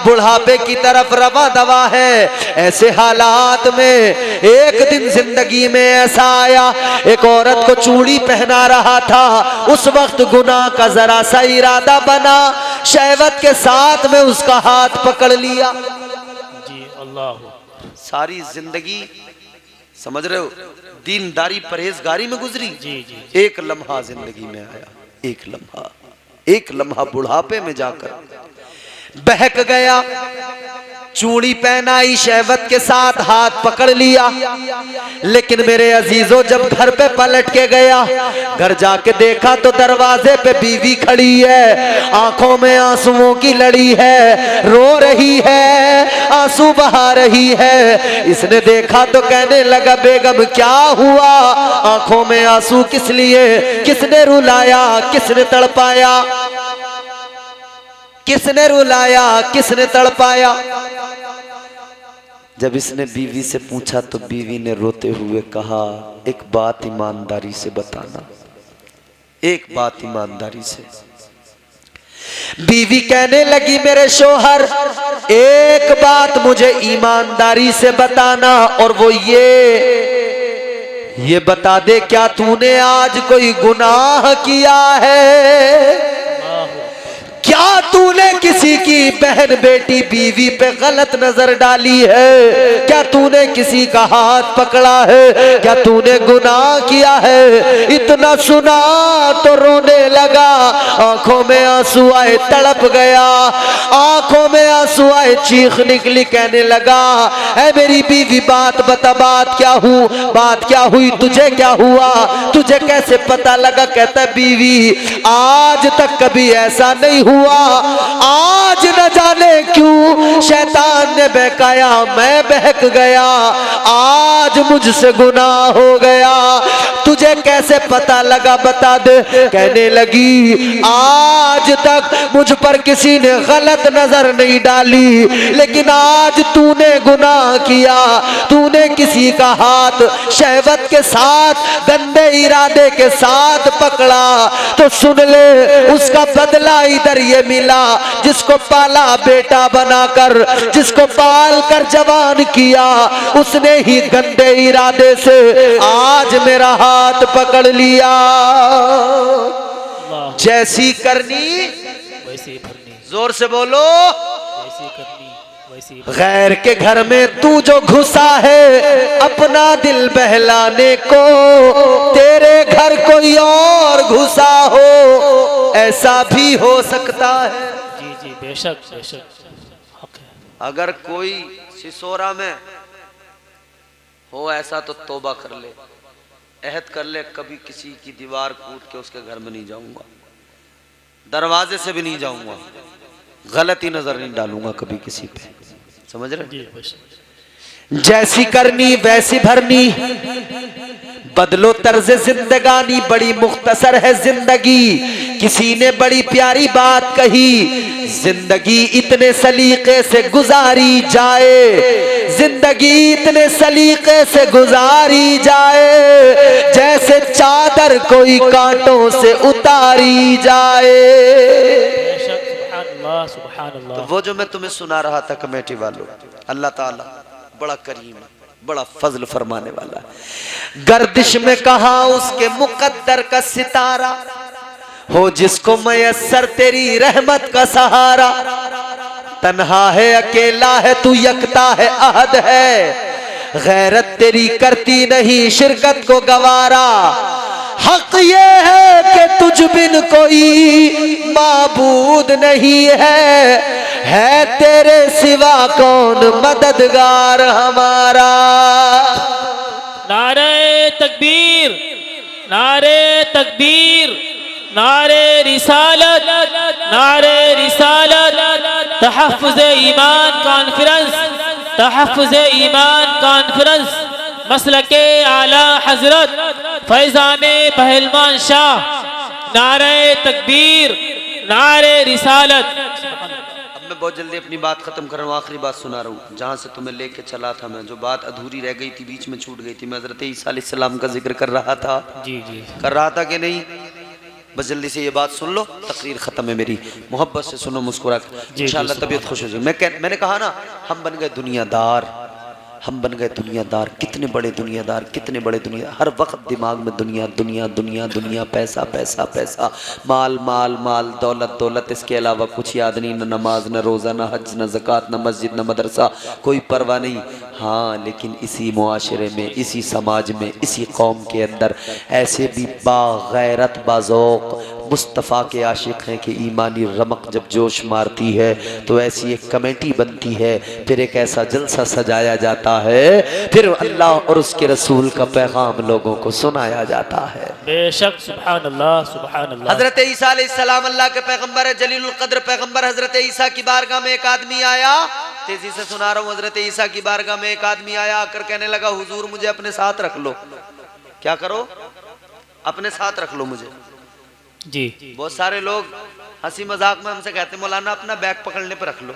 बुढ़ापे की तरफ रवा दवा है। ऐसे हालात में एक दिन जिंदगी में ऐसा आया, एक औरत को चूड़ी पहना रहा था, उस वक्त गुनाह का जरा सा इरादा बना, शहवत के साथ में उसका हाथ पकड़ लिया। सारी जिंदगी समझ रहे हो दीनदारी परहेजगारी में गुजरी। जी, जी। एक लम्हा जिंदगी में आया, एक लम्हा बुढ़ापे में जाकर बहक गया। चूड़ी पहनाई, शहवत के साथ हाथ पकड़ लिया, लेकिन मेरे अजीजों जब घर पे पलट के गया, घर जाके देखा तो दरवाजे पे बीवी खड़ी है, आंखों में आंसुओं की लड़ी है, रो रही है, आंसू बहा रही है। इसने देखा तो कहने लगा बेगम क्या हुआ, आंखों में आंसू किस लिए, किसने रुलाया, किसने तड़पाया, किसने रुलाया, किसने तड़पाया। जब इसने बीवी से पूछा तो बीवी ने रोते हुए कहा एक बात ईमानदारी से बताना, एक बात ईमानदारी से। बीवी कहने लगी मेरे शोहर एक बात मुझे ईमानदारी से बताना, और वो ये ये बता दे क्या तूने आज कोई गुनाह किया है? क्या तूने किसी की बहन बेटी बीवी पे गलत नजर डाली है? क्या तूने किसी का हाथ पकड़ा है? क्या तूने गुनाह किया है? इतना सुना तो रोने लगा, आंखों में आंसू आए, तड़प गया, आंखों में आंसू आए, चीख निकली, कहने लगा ऐ मेरी बीवी बात बता, बात क्या बात क्या हुई, तुझे क्या हुआ, तुझे कैसे पता लगा? कहता बीवी आज तक कभी ऐसा नहीं हुआ, आज न जाने क्यों शैतान ने बहकाया, मैं बहक गया, आज मुझसे गुनाह हो गया, तुझे कैसे पता लगा बता दे? कहने लगी आज तक मुझ पर किसी ने गलत नजर नहीं डाली, लेकिन आज तूने गुनाह किया, तूने किसी का हाथ शहवत के साथ, गंदे इरादे के साथ पकड़ा, तो सुन ले उसका बदला इधर ये मिला, जिसको पाला बेटा बनाकर, जिसको पाल कर जवान किया, उसने ही गंदे इरादे से आज मेरा हाथ पकड़ लिया। जैसी करनी वैसी भरनी, जोर से बोलो, वैसी करनी वैसी भरनी। गैर के घर में तू जो घुसा है अपना दिल बहलाने को, तेरे घर कोई और घुसा हो ऐसा भी हो सकता है। जी जी बेशक बेशक हक है। अगर कोई सिसोरा में हो ऐसा तो तौबा कर ले, अहद कर ले, कभी किसी की दीवार कूद के उसके घर में नहीं जाऊंगा, दरवाजे से भी नहीं जाऊंगा, गलती नजर नहीं डालूंगा कभी किसी पे, समझ रहे? जी बेशक। जैसी करनी वैसी भरनी, बदलो तर्ज जिंदगानी, बड़ी मुख्तसर है जिंदगी। किसी ने बड़ी प्यारी बात कही, जिंदगी इतने सलीके से गुजारी जाए, जिंदगी इतने सलीके से गुजारी जाए, जैसे चादर कोई कांटों से उतारी जाए। तो वो जो मैं तुम्हें सुना रहा था कमेटी वालों, अल्लाह ताला बड़ा करीम है, बड़ा फजल फरमाने वाला है। गर्दिश में कहा उसके मुकद्दर का सितारा, हो जिसको मयस्सर तेरी रहमत का सहारा, तन्हा है अकेला है तू यकता है अहद है, गैरत तेरी करती नहीं शिरकत को गवारा, हक ये है कि तुझ बिन कोई माबूद नहीं है तेरे सिवा कौन मददगार हमारा। नारे तकबीर, नारे तकबीर, नारे रिसालत, नारे रिसालत। तहफ़्फ़ुज़ ईमान कॉन्फ्रेंस, तहफ़्फ़ुज़ ईमान कॉन्फ्रेंस, मसलके आला हजरत फैजान पहलवान शाह। नारे तकबीर, नारे रिसालत। अब मैं बहुत जल्दी अपनी बात खत्म कर रहा हूँ, आखिरी बात सुना रहा हूँ। जहाँ से तुम्हें लेके चला था मैं, जो बात अधूरी रह गई थी, बीच में छूट गई थी, मैं हज़रत ईसा अलैहिस्सलाम का जिक्र कर रहा था। जी जी कर रहा था कि नहीं? बस जल्दी से ये बात सुन लो, तकरीर खत्म है मेरी, मोहब्बत से सुनो, मुस्कुरा कर, इंशाअल्लाह तबीयत खुश हो जाएगी। मैंने कहा ना, हम बन गए दुनियादार, हम बन गए दुनियादार। कितने बड़े दुनियादार, कितने बड़े दुनिया, हर वक्त दिमाग में दुनिया दुनिया दुनिया दुनिया, पैसा पैसा पैसा, माल माल माल, दौलत दौलत, इसके अलावा कुछ याद नहीं, न नमाज, न रोज़ा, न हज, न ज़कात, न मस्जिद, न मदरसा, कोई परवाह नहीं। हाँ, लेकिन इसी मुआशरे में, इसी समाज में, इसी कौम के अंदर ऐसे भी बागैरत बाज़ौक़ मुस्तफ़ा के आशिक हैं कि ईमानी रमक जब जोश मारती है तो ऐसी एक कमेटी बनती है, फिर एक ऐसा जलसा सजाया जाता है, फिर अल्लाह और उसके रसूल का पैगाम लोगों को सुनाया जाता है। बेशक, सुभान अल्लाह, सुभान अल्लाह। हजरत ईसा अलैहिस्सलाम अल्लाह के पैगंबर है, जलीलुल कद्र पैगंबर। हजरत ईसा की बारगाह में एक आदमी आया, तेजी से सुना रहा हूँ। हजरत ईसा की बारगाह में एक आदमी आया, आकर कहने लगा हुजूर मुझे अपने साथ रख लो। क्या करो? अपने साथ रख लो मुझे। जी। बहुत सारे लोग हंसी मजाक में हमसे कहते मौलाना अपना बैग पकड़ने पे रख लो।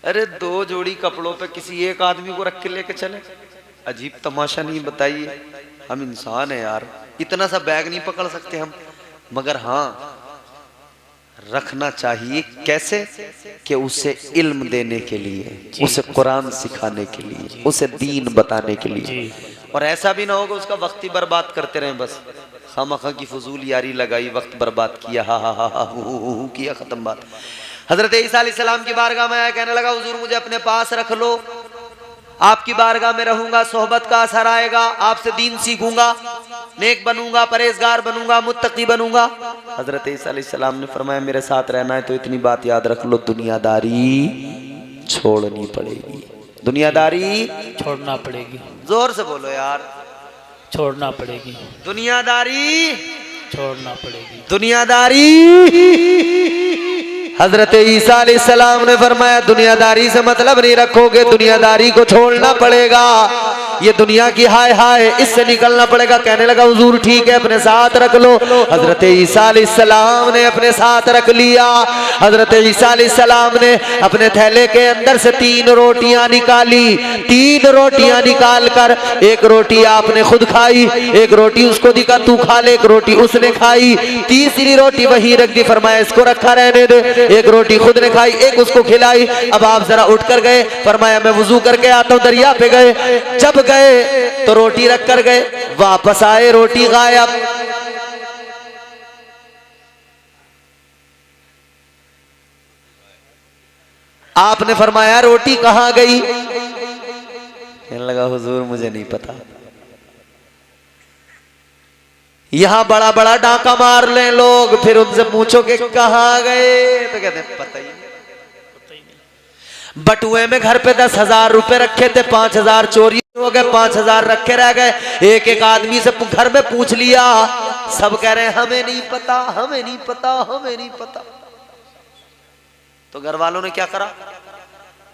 अरे दो जोड़ी कपड़ों पे किसी एक आदमी को रख के लेके चले, अजीब तमाशा नहीं? बताइए, हम इंसान है यार, इतना सा बैग नहीं पकड़ सकते हम। मगर हाँ, रखना चाहिए। कैसे? कि उसे इल्म देने के लिए, उसे कुरान सिखाने के लिए, उसे दीन बताने के लिए। और ऐसा भी ना हो कि उसका वक्त ही बर्बाद करते रहें, बस खामखा की फजूल यारी लगाई, वक्त बर्बाद किया, हा हा हा हु किया, खत्म बात। हजरत ईसा अलैहिस्सलाम की बारगाह में आया, कहने लगा हुजूर मुझे अपने पास रख लो, आपकी बारगाह में रहूंगा, सोहबत का असर आएगा, आपसे दीन सीखूंगा, नेक बनूंगा, परहेजगार बनूंगा, मुत्तकी बनूंगा। हजरत ईसा अलैहिस्सलाम ने फरमाया मेरे साथ रहना है तो इतनी बात याद रख लो, दुनियादारी छोड़नी पड़ेगी। दुनियादारी छोड़ना पड़ेगी। जोर से बोलो यार, छोड़ना पड़ेगी। दुनियादारी छोड़ना पड़ेगी। दुनियादारी। हजरत ईसा अलैहिस्सलाम ने फरमाया दुनियादारी से मतलब नहीं रखोगे, दुनियादारी को छोड़ना पड़ेगा। ये दुनिया की हाय हाय, इससे निकलना पड़ेगा। कहने लगा हुजूर ठीक है अपने साथ रख लो। हजरत ईसा अलैहिस्सलाम ने अपने साथ रख लिया। हजरत ईसा अलैहिस्सलाम ने अपने थैले के अंदर से 3 रोटियां निकाली। 3 रोटियां निकाल कर एक रोटी आपने खुद खाई, एक रोटी उसको दिखा तू खा ले, एक रोटी उसने खाई, तीसरी रोटी वही रख दी, फरमाया इसको रखा रहने दे। एक रोटी खुद ने खाई, एक उसको खिलाई। अब आप जरा उठ कर गए, फरमाया मैं वुजू करके आता हूं। दरिया पे गए, जब गए तो रोटी रख कर गए, वापस आए रोटी गायब। आपने फरमाया रोटी कहां गई? कहने लगा हुजूर मुझे नहीं पता। यहां बड़ा बड़ा डाका मार ले लोग, फिर उनसे पूछो कि कहां गए, तो कहते पता ही नहीं। बटुए में घर पे 10,000 रुपए रखे थे, 5,000 चोरी हो गए, 5,000 रखे रह गए। एक एक आदमी से घर में पूछ लिया, सब कह रहे हैं हमें नहीं पता, हमें नहीं पता, हमें नहीं पता। तो घर वालों ने क्या करा?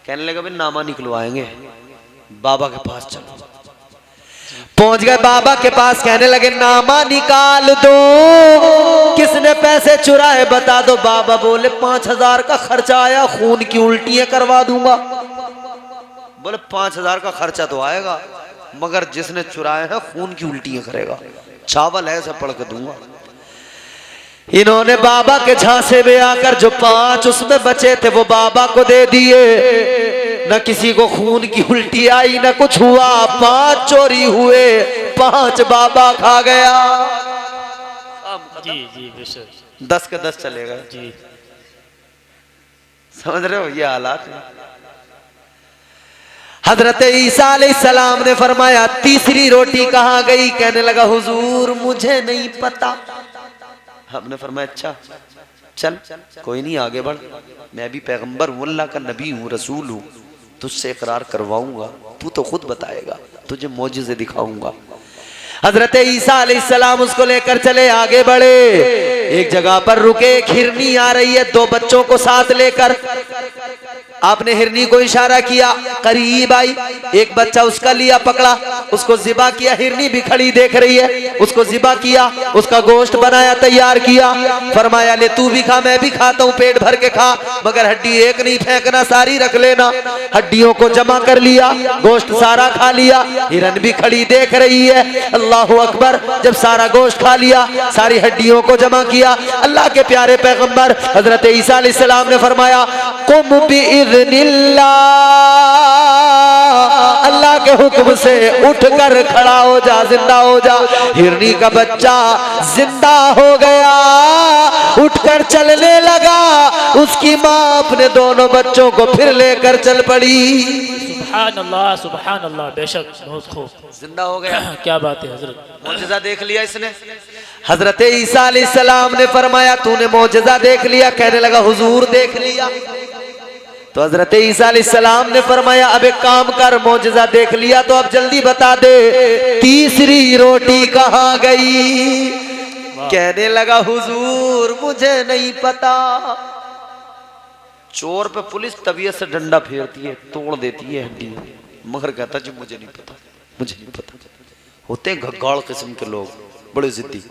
कहने लगे भाई नामा निकलवाएंगे, बाबा के पास चलो। पहुंच गए बाबा के पास, कहने लगे नामा निकाल दो, किसने पैसे चुराए बता दो। बाबा बोले 5,000 का खर्चा आया, खून की उल्टियां करवा दूंगा। बोले 5,000 का खर्चा तो आएगा, मगर जिसने चुराए हैं खून की उल्टियां करेगा, चावल ऐसे पढ़ के दूंगा। इन्होंने बाबा के झांसे में आकर जो 5 उसमें बचे थे वो बाबा को दे दिए। न किसी को खून की उल्टी आई, न कुछ हुआ। 5 चोरी हुए, 5 बाबा खा गया। जी जी बेशक। 10 के 10 चले गए जी। समझ रहे हो ये हालात है। हजरत ईसा अलैहिस्सलाम ने फरमाया तीसरी रोटी कहां गई? कहने लगा हुजूर मुझे नहीं पता। हमने फरमाया अच्छा चल कोई नहीं आगे बढ़, मैं भी पैगंबर हूं, अल्लाह का नबी हूं, रसूल हूं, तुझसे इकरार करवाऊंगा, तू तो खुद बताएगा, तुझे मौजिज़े दिखाऊंगा। हजरत ईसा अलैहिस्सलाम उसको लेकर चले, आगे बढ़े, एक जगह पर रुके। एक हिरनी आ रही है 2 बच्चों को साथ लेकर। आपने हिरनी को इशारा किया, करीब आई, एक बच्चा उसका लिया पकड़ा, उसको ज़िबा किया। हिरनी भी खड़ी देख रही है, उसको ज़िबा किया, उसका गोश्त बनाया, तैयार किया। फरमाया ले तू भी खा, मैं भी खाता हूँ, पेट भर के खा, मगर हड्डी एक नहीं फेंकना, सारी रख लेना। हड्डियों को जमा कर लिया, गोश्त सारा खा लिया। हिरन भी खड़ी देख रही है। अल्लाहु अकबर। जब सारा गोश्त खा लिया, सारी हड्डियों को जमा किया, अल्लाह के प्यारे पैगंबर हजरत ईसा अलैहिस्सलाम ने फरमाया कुम बिइज़्निल्लाह, अल्लाह के हुक्म से उठकर खड़ा हो जा, जिंदा हो जा। हिरनी का बच्चा जिंदा हो गया, उठकर चलने लगा। उसकी माँ अपने दोनों बच्चों को फिर लेकर चल पड़ी। सुभान अल्लाह, सुभान अल्लाह, बेशक बहुत खूब, जिंदा हो गया। क्या बात है हजरत, मौजज़ा देख लिया इसने। हजरत ईसा अलैहिस्सलाम ने फरमाया तूने मौजज़ा देख लिया? कहने लगा हुजूर देख लिया। तो हजरत ईसा अलैहिस्सलाम ने फरमाया अब एक काम कर, मौजज़ा देख लिया तो अब जल्दी बता दे तीसरी रोटी कहाँ गई? कहने लगा हुजूर मुझे नहीं पता। चोर पे पुलिस तबीयत से डंडा फेरती है, तोड़ देती है हड्डी, मगर कहता जी मुझे नहीं पता, मुझे नहीं पता। होते घग्गाड़ किस्म के लोग, बड़े जिद्दी।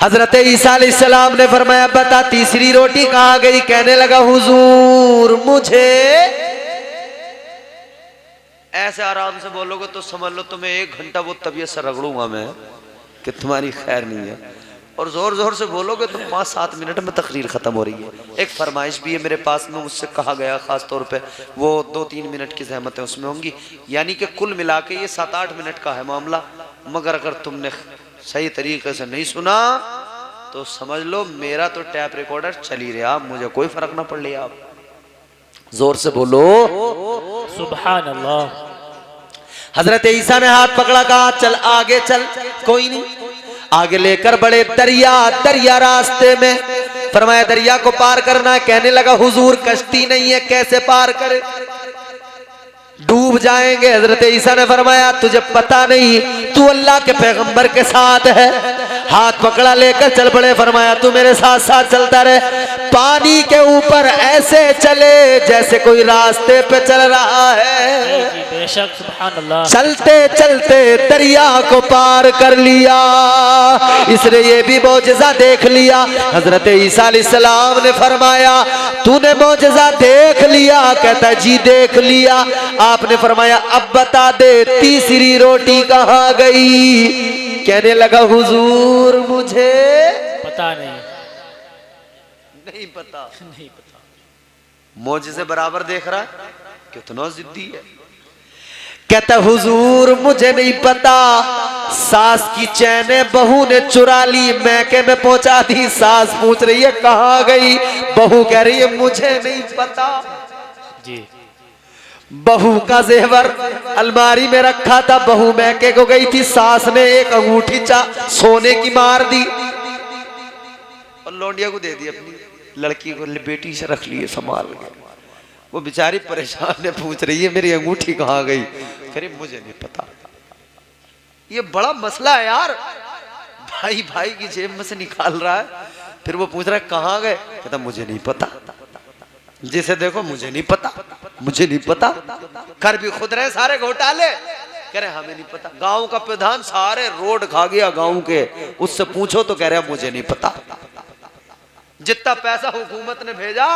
हजरत ईसा अलैहिस्सलाम ने फरमाया बता तीसरी रोटी कहाँ गई? कहने लगा हुजूर मुझे, ऐसे आराम से बोलोगे तो समझ लो तुम्हें 1 घंटा वो तबीयत से रगड़ूंगा मैं कि तुम्हारी खैर नहीं है। और जोर जोर से बोलोगे तो 5-7 मिनट में तकरीर खत्म हो रही है। एक फरमाइश भी है मेरे पास में, मुझसे कहा गया खास तौर पे, वो 2-3 मिनट की ज़हमतें उसमें होंगी, यानी कि कुल मिला के ये 7-8 मिनट का है मामला। मगर अगर तुमने सही तरीके से नहीं सुना तो समझ लो मेरा तो टैप रिकॉर्डर चल ही रहा, मुझे कोई फर्क ना पड़ लिया। आप जोर से बोलो सुभान अल्लाह। हजरत ईसा ने हाथ पकड़ा, कहा चल आगे चल। कोई नहीं, आगे लेकर बड़े दरिया रास्ते में, फरमाया दरिया को पार करना। कहने लगा हुजूर कश्ती नहीं है, कैसे पार करे, डूब जाएंगे। हजरत ईसा ने फरमाया तुझे पता नहीं तू अल्लाह के पैगंबर के साथ है। हाथ पकड़ा, लेकर चल पड़े। फरमाया तू मेरे साथ साथ चलता रहे, पानी के ऊपर ऐसे चले जैसे कोई रास्ते पे चल रहा है। जी बेशक सुभान अल्लाह। चलते चलते दरिया को पार कर लिया। इसने ये भी मौजज़ा देख लिया। हजरत ईसा अलैहिस्सलाम ने फरमाया तूने मौजज़ा देख लिया? कहता जी देख लिया। आपने फरमाया अब बता दे तीसरी रोटी कहाँ गई? कहने लगा हुजूर मुझे पता नहीं पता। नहीं पता। मौजज़े बराबर देख रहा है, कितना जिद्दी है। कहता हुजूर मुझे नहीं पता, सास की चैने बहू ने चुरा ली, मैके में पहुंचा दी। सास पूछ रही है कहाँ गई, बहू कह रही है मुझे नहीं पता। जी बहू का जेवर अलमारी में रखा था, बहू मैके को गई थी, सास ने एक अंगूठी सोने की मार दी और लौंडिया को दे दी, अपनी लड़की को बेटी से रख लिए संभाल के। वो बेचारी परेशान है, पूछ रही है मेरी अंगूठी कहाँ गई? फिर मुझे नहीं पता। ये बड़ा मसला है यार, भाई भाई की जेब में से निकाल रहा है, फिर वो पूछ रहा है कहाँ गए? कहता मुझे नहीं पता। जिसे देखो मुझे नहीं पता, मुझे नहीं पता। कर भी खुद रहे सारे घोटाले, कह रहे हमें नहीं पता। गांव का प्रधान सारे रोड खा गया गांव के, उससे पूछो तो कह रहे मुझे नहीं पता। जितना पैसा हुकूमत ने भेजा,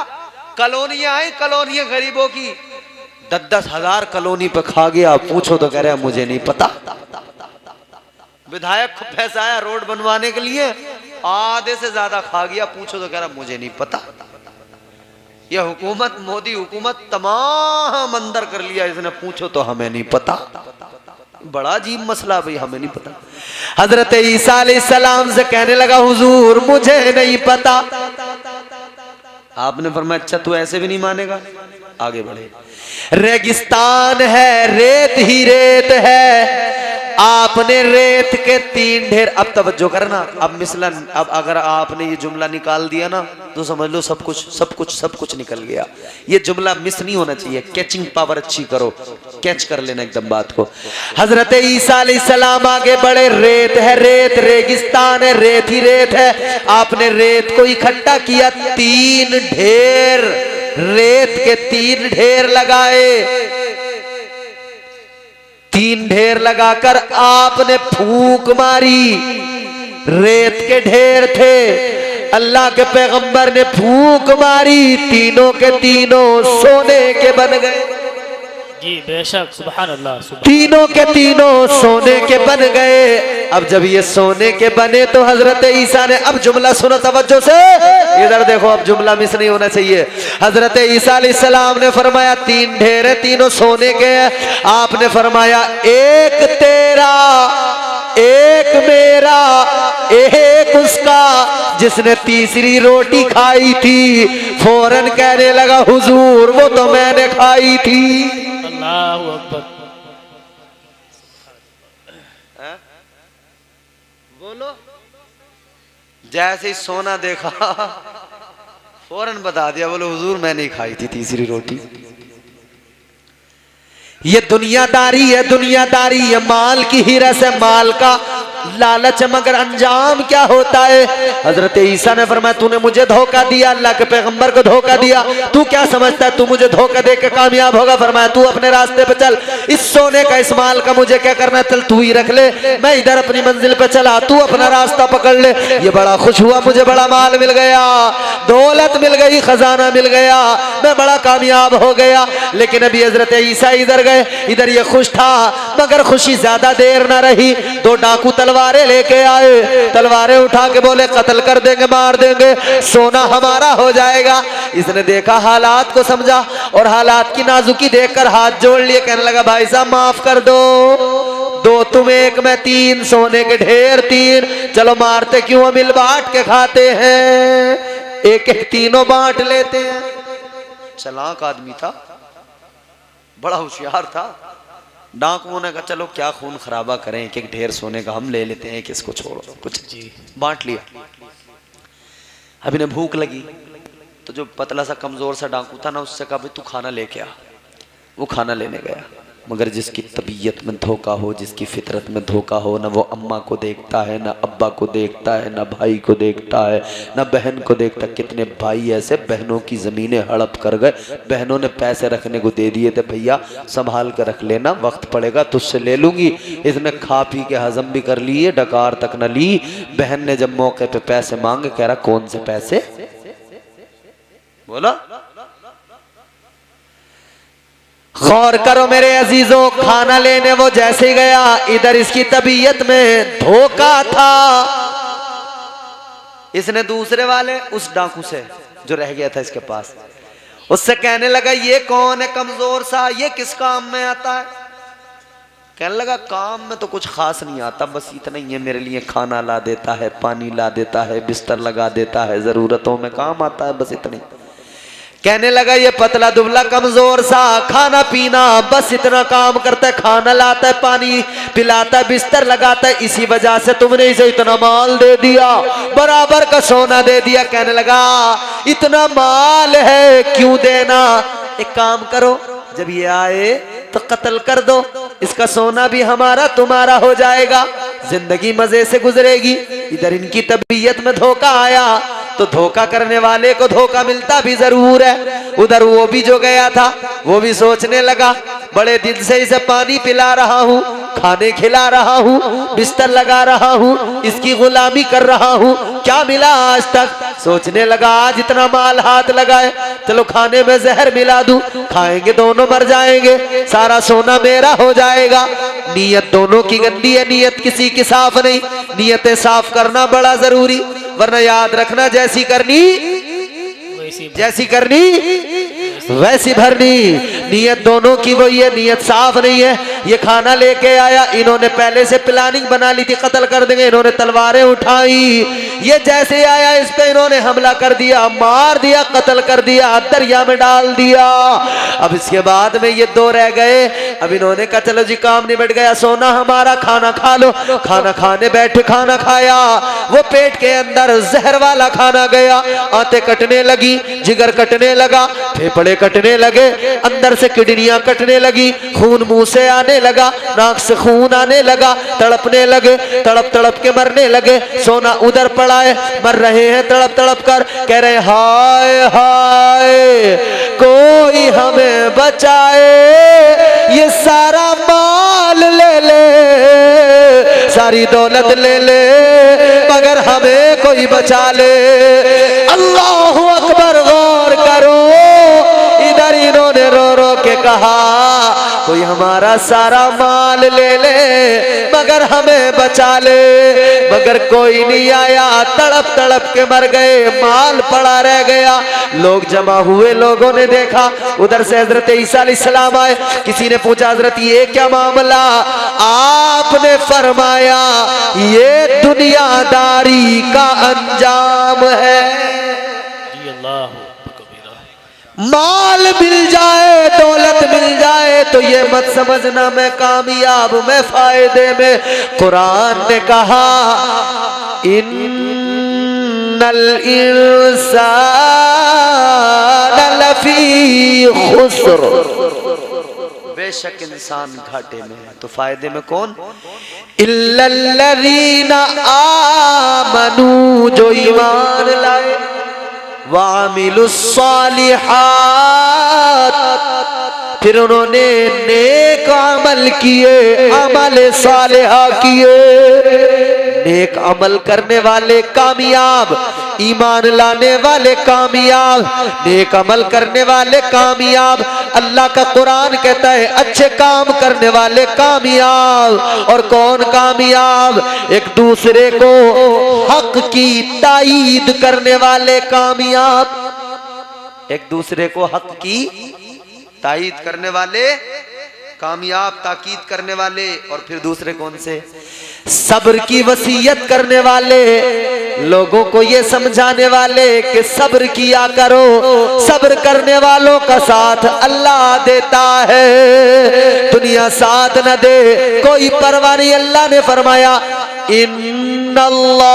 कॉलोनियां आई, कॉलोनियां गरीबों की 10-10 हजार कॉलोनी पे खा गया, पूछो तो कह रहे मुझे नहीं पता। विधायक को पैसा आया रोड बनवाने के लिए, आधे से ज्यादा खा गया, पूछो तो कह रहा मुझे नहीं पता। यह हुकूमत, मोदी हुकूमत तमाम अंदर कर लिया इसने, पूछो तो हमें नहीं पता। बड़ा अजीब मसला भाई, हमें नहीं पता। हजरत ईसा अलैहिस्सलाम से कहने लगा हुजूर मुझे नहीं पता। आपने फरमाया अच्छा तू ऐसे भी नहीं मानेगा? आगे बढ़े। रेगिस्तान है, रेत ही रेत है, आपने रेत के 3 ढेर। अब तवज्जो करना, अब मिसलन, अब अगर आपने ये जुमला निकाल दिया ना तो समझ लो सब कुछ निकल गया। ये जुमला मिस नहीं होना चाहिए, कैचिंग पावर अच्छी करो, कैच कर लेना एकदम बात को। हजरत ईसा अलैहिस्सलाम आगे बढ़े, रेत है रेत, रेगिस्तान है, रेत ही रेत है। आपने रेत को इकट्ठा किया, 3 ढेर, रेत के 3 ढेर लगाए। 3 ढेर लगाकर आपने फूंक मारी, रेत के ढेर थे, अल्लाह के पैगंबर ने फूंक मारी, तीनों के तीनों सोने के बन गए। जी बेशक सुभान अल्लाह। तीनों के तीनों सोने के बन गए। अब जब ये सोने के बने तो हजरत ईसा ने, अब जुमला सुनो तवज्जो से, इधर देखो, अब जुमला मिस नहीं होना चाहिए। हजरत ईसा अलैहिस्सलाम ने फरमाया 3 ढेर है, तीनों सोने के हैं। आपने फरमाया एक तेरा, एक मेरा, एक उसका जिसने तीसरी रोटी खाई थी। फौरन कहने लगा हुजूर वो तो मैंने खाई थी। अल्लाहु अकबर। बोलो। जैसे ही सोना देखा फौरन बता दिया, बोलो हुजूर मैंने ही खाई थी तीसरी रोटी। ये दुनियादारी है, दुनियादारी, ये माल की हिरस है, माल का लालच, मगर अंजाम क्या होता है? हजरत ईसा ने फरमाया तूने मुझे धोखा दिया, अल्लाह के पैगंबर को धोखा दिया, तू क्या समझता है तू मुझे धोखा दे के कामयाब होगा? फरमाया तू अपने रास्ते पे चल, इस सोने का इस माल का मुझे क्या करना, चल तू ही रख ले, मैं इधर अपनी मंजिल पे चला, तू अपना रास्ता पकड़ ले। ये बड़ा खुश हुआ, मुझे बड़ा माल मिल गया, दौलत मिल गई, खजाना मिल गया, मैं बड़ा कामयाब हो गया। लेकिन अभी हजरत ईसा इधर गए, इधर ये खुश था, मगर खुशी ज्यादा देर ना रही। 2 डाकू तलवार तलवारें लेके आए, तलवारें उठा के बोले कत्ल कर देंगे, मार देंगे, सोना हमारा हो जाएगा। इसने देखा, हालात को समझा और हालात की नाजुकी देखकर हाथ जोड़ लिए, कहने लगा भाई साहब माफ कर दो, दो तुम एक मैं तीन, सोने के ढेर तीन, चलो मारते क्यों, मिल बांट के खाते हैं, एक एक तीनों बांट लेते हैं। चालाक आदमी था, बड़ा होशियार था। डाकुओं ने कहा चलो क्या खून खराबा करें, एक एक ढेर सोने का हम ले लेते हैं, किसको छोड़ो, कुछ जी बांट लिया। अब इन्हें भूख लगी तो जो पतला सा कमजोर सा डाकू था ना, उससे कहा भाई तू खाना लेके आ। वो खाना लेने गया, मगर जिसकी तबीयत में धोखा हो, जिसकी फितरत में धोखा हो, ना वो अम्मा को देखता है, ना अब्बा को देखता है, ना भाई को देखता है, ना बहन को देखता। कितने भाई ऐसे बहनों की ज़मीनें हड़प कर गए, बहनों ने पैसे रखने को दे दिए थे, भैया संभाल कर रख लेना, वक्त पड़ेगा तुझसे ले लूँगी। इसने खा पी के हजम भी कर लिए, डकार तक न ली। बहन ने जब मौके पर पैसे मांगे, कह रहा कौन से पैसे, बोला गौर करो मेरे अजीजों, खाना लेने वो जैसे ही गया, इधर इसकी तबीयत में धोखा था। इसने दूसरे वाले उस डाकू से जो रह गया था इसके पास, उससे कहने लगा ये कौन है कमजोर सा, ये किस काम में आता है। कहने लगा काम में तो कुछ खास नहीं आता, बस इतना ही है, मेरे लिए खाना ला देता है, पानी ला देता है, बिस्तर लगा देता है, जरूरतों में काम आता है, बस इतनी। कहने लगा ये पतला दुबला कमजोर सा, खाना पीना बस इतना काम करता है, खाना लाता है, पानी पिलाता है, बिस्तर लगाता है, इसी वजह से तुमने इसे इतना माल दे दिया, बराबर का सोना दे दिया। कहने लगा इतना माल है क्यों देना, एक काम करो जब ये आए तो कत्ल कर दो, इसका सोना भी हमारा तुम्हारा हो जाएगा, जिंदगी मजे से गुजरेगी। इधर इनकी तबीयत में धोखा आया तो धोखा करने वाले को धोखा मिलता भी जरूर है। उधर वो भी जो गया था वो भी सोचने लगा, बड़े दिन से इसे पानी पिला रहा हूँ, खाने खिला रहा हूँ, बिस्तर लगा रहा हूँ, इसकी गुलामी कर रहा हूँ, क्या मिला आज तक। सोचने लगा आज इतना माल हाथ लगाए, चलो खाने में जहर मिला दूं, खाएंगे दोनों मर जाएंगे, सारा सोना मेरा हो जाएगा। नीयत दोनों की गंदी है, नीयत किसी की साफ नहीं, नीयतें साफ करना बड़ा जरूरी, वरना याद रखना जैसी करनी वैसी भरनी। नीयत दोनों की वही है, नीयत साफ नहीं है। ये खाना लेके आया, इन्होंने पहले से प्लानिंग बना ली थी कत्ल कर देंगे, इन्होंने तलवारें उठाई, ये जैसे आया इस पे इन्होंने हमला कर दिया, मार दिया, कत्ल कर दिया, दरिया में डाल दिया। अब इसके बाद में ये दो रह गए, अब इन्होंने कहा चलो जी काम निबट गया, सोना हमारा, खाना खा लो। खाना खाने बैठे, खाना खाया, वो पेट के अंदर जहर वाला खाना गया, आंतें कटने लगी, जिगर कटने लगा, फेफड़े कटने लगे, अंदर से किडनियां कटने लगी, खून मुंह से आने लगा, नाक से खून आने लगा, तड़पने लगे, तड़प तड़प के मरने लगे। सोना उधर पड़ा है, मर रहे हैं तड़प तड़प कर, कह रहे हाय हाय कोई हमें बचाए, ये सारा माल ले ले, सारी दौलत ले ले, मगर हमें कोई बचा ले। अल्लाहु अकबर, गौर करो, इधर इन्होंने रो रो के कहा कोई हमारा सारा माल ले ले मगर हमें बचा ले, मगर कोई नहीं आया, तड़प तड़प के मर गए, माल पड़ा रह गया। लोग जमा हुए, लोगों ने देखा, उधर से हजरत ईसा अलैहिस्सलाम आए, किसी ने पूछा हजरत ये क्या मामला, आपने फरमाया ये दुनियादारी का अंजाम है। माल मिल जाए, दौलत मिल जाए तो ये मत समझना मैं कामयाब, मैं फायदे में। कुरान ने कहा इन्नल इंसान लफी खुस्र, बेशक इंसान घाटे में है, तो फायदे में कौन, इल्लल्लज़ीना आमनू, जो ईमान लाए, वामिलुस्सालिहात, फिर उन्होंने नेक अमल किए, अमल सालिहा किए। नेक अमल करने वाले कामयाब, ईमान लाने वाले कामयाब, नेक अमल करने वाले कामयाब। अल्लाह का कुरान कहता है अच्छे काम करने वाले कामयाब। और कौन कामयाब? एक दूसरे को हक की ताईद करने वाले कामयाब। एक दूसरे को हक की ताईद करने वाले कामयाब, ताकीद करने वाले। और फिर दूसरे कौन से? सब्र की वसीयत करने वाले, लोगों को ये समझाने वाले कि सब्र किया करो, सब्र करने वालों का साथ अल्लाह देता है, दुनिया साथ न दे कोई परवाह नहीं। अल्लाह ने फरमाया इन्नल्लाह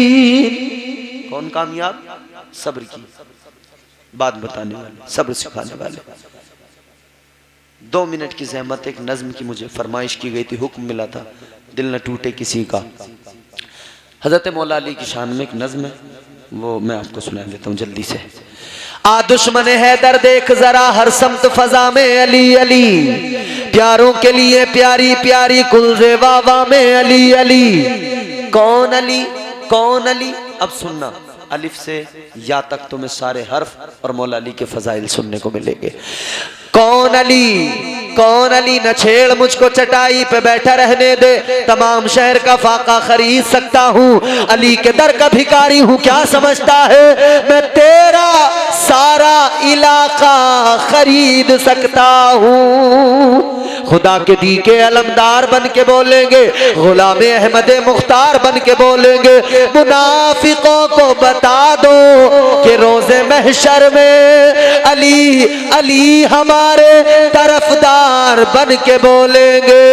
मअस्साबिरीन। कौन कामयाब? सब्र की बात बताने वाले, सब्र सिखाने वाले। 2 मिनट की ज़हमत, एक नज्म की मुझे फरमाइश की गई थी, हुक्म मिला था दिल न टूटे किसी का। हजरत मौला अली की शान में एक नज्म है, वो मैं आपको सुना देता हूँ जल्दी से। आ दुश्मन हैदर देख जरा हर समत फजा में अली अली, प्यारों के लिए प्यारी प्यारी कुलज़े वावा में अली अली। कौन अली? कौन अली? अब सुनना, अलिफ से या तक तुम्हें सारे हर्फ और मौला अली के फजाइल सुनने को मिलेंगे। कौन अली? कौन अली? न छेड़ मुझको, चटाई पे बैठा रहने दे, तमाम शहर का फाका खरीद सकता हूँ, अली के दर का भिखारी हूँ। क्या समझता है मैं तेरा सारा इलाका खरीद सकता हूँ। खुदा के दी के अलमदार बन के बोलेंगे, गुलाम अहमद मुख्तार बन के बोलेंगे। मुनाफिकों को बता दो कि रोज़े महशर में अली अली हमारे तरफदार बन के बोलेंगे।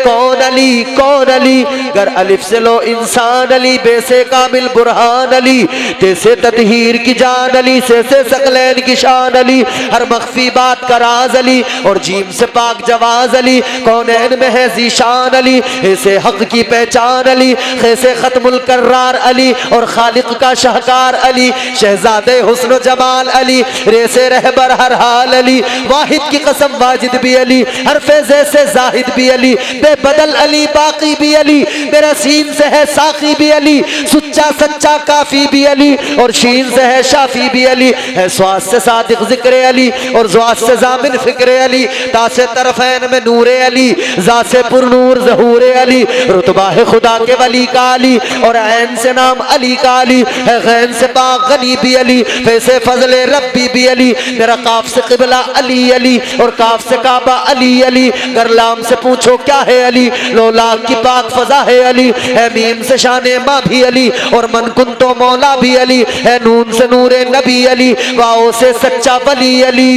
कौन अली? कौन अली? गर अलिफ से लो इंसान अली, बेसे कामिल बुरहान अली, तैसे ततहीर की जान अली, से सकलैन की शान अली, हर मख्फी बात का राज अली, और जीम से पाक जवाज अली, कौनैन में है जीशान अली, ऐसे हक की पहचान अली, ऐसे खत्मुल कर्रार अली, और खालिक का शाहकार अली, शहजादे हुस्न जमाल अली, रेसे रहबर हर हाल अली, वाहिद की कसम वाजिद भी अली, हर फैज़े से जाहिद भी अली, बेबदल अली, बाकी भी अली, मेरा सीन से है साकी भी अली, सुच्चा सच्चा काफी भी अली, और शीन से है शाफी भी अली, है स्वाद से सादिक जिक्र अली, और ज़्वाद से जामिन फिक्र अली, तासे तरफैन में नूरे अली, ज़ा से पुरनूर ज़हूरे अली, रुतबा है खुदा के वली का अली, और ऐन से नाम अली का अली, है गैन से पाक गनी भी अली, फैसे फजले रब्बी भी अली, मेरा काफ से क़िबला अली अली, और काफ से काबा अली अली, गरलाम से पूछो क्या है अली, लोला की पाक फजा है अली, है मीम से शाने माँ भी अली, और मन कुन तो मौला भी अली, है नून से नूरे नबी अली, वाओ से सच्चा वली अली,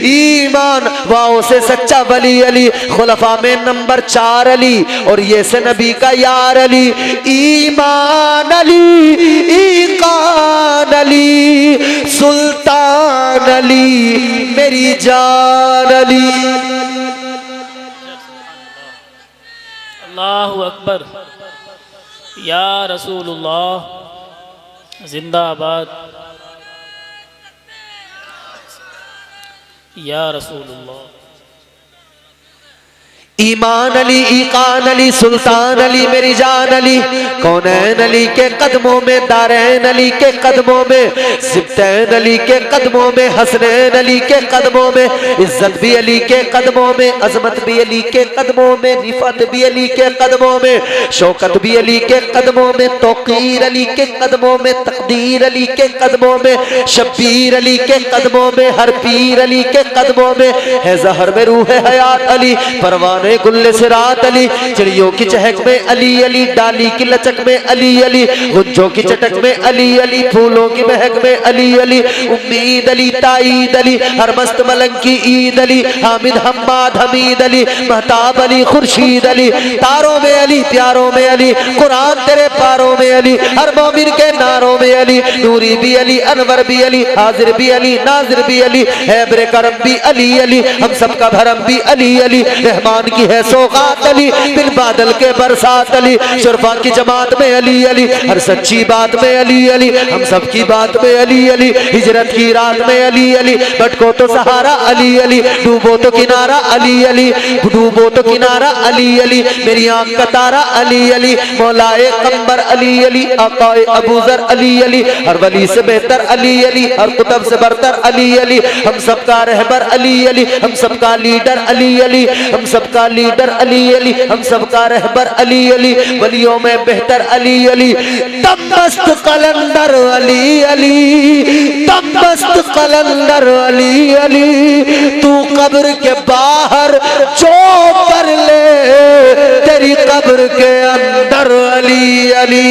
ईमान वाओ से सच्चा वली अली, खुलफा में नंबर 4 अली, और ये से नबी का यार अली, ईमान अली, ईकान अली, सुल्तान अली, मेरी जान अली। अल्लाहु अकबर, या रसूलुल्लाह जिंदाबाद, या रसूलुल्लाह। ईमान अली, ईकान अली, सुल्तान अली, मेरी जान अली, कौनैन अली के कदमों में, दारैन अली के कदमों में, सिब्तैन अली के कदमों में, हसनैन अली के कदमों में, इज्जत भी अली के कदमों में, अजमत भी अली के कदमों में, रिफत भी अली के कदमों में, शौकत भी अली के कदमों में, तौकीर अली के कदमों में, तकदीर अली के कदमों में, शब्बीर अली के कदमों में, हर पीर अली के कदमों में, है जहर में रूह हयात अली, परवान गुल्ले से रात अली, चिड़ियों की चहक में अली अली, डाली की लचक में अली अली, गुज्जों की चटक में अली अली, फूलों की महक में अली अली, उम्मीद अली, ताईद अली, हर मस्त मलंग की ईद अली, हामिद हम्माद हमीद अली, महताब अली, खुर्शीद अली, तारों में अली, प्यारों में अली, कुरान तेरे पारों में अली, हर मोमिन के नारों में अली, नूरी भी अली, अनवर भी अली, हाजिर भी अली, नाजिर भी अली, हैबर करम भी अली अली, हम सबका भरम भी अली अली, रहमान की है सौगात अली, बिन बादल के बरसात अली, शुरफा की जमा बात में अली अली, हर सच्ची बात में अली अली, हम सबकी बात में अली अली, हिजरत की रात में अली अली, भटको तो सहारा अली अली, डूबो तो किनारा अली अली, डूबो तो किनारा अली अली, मेरी आंख का तारा अली अली, मौलाए कंबर अली अली, आकाए अबूजर अली अली, हर वली से बेहतर अली अली, हर कुतब से बरतर अली अली, हम सबका रहबर अली अली, हम सबका लीडर अली अली, हम सबका लीडर अली अली, हम सबका रहबर अली अली, वलियों में बेहतर अली अली, तमस्त कलंदर अली अली, तमस्त कलंदर अली अली, तू कब्र के बाहर जो कर ले तेरी कब्र के अंदर अली अली।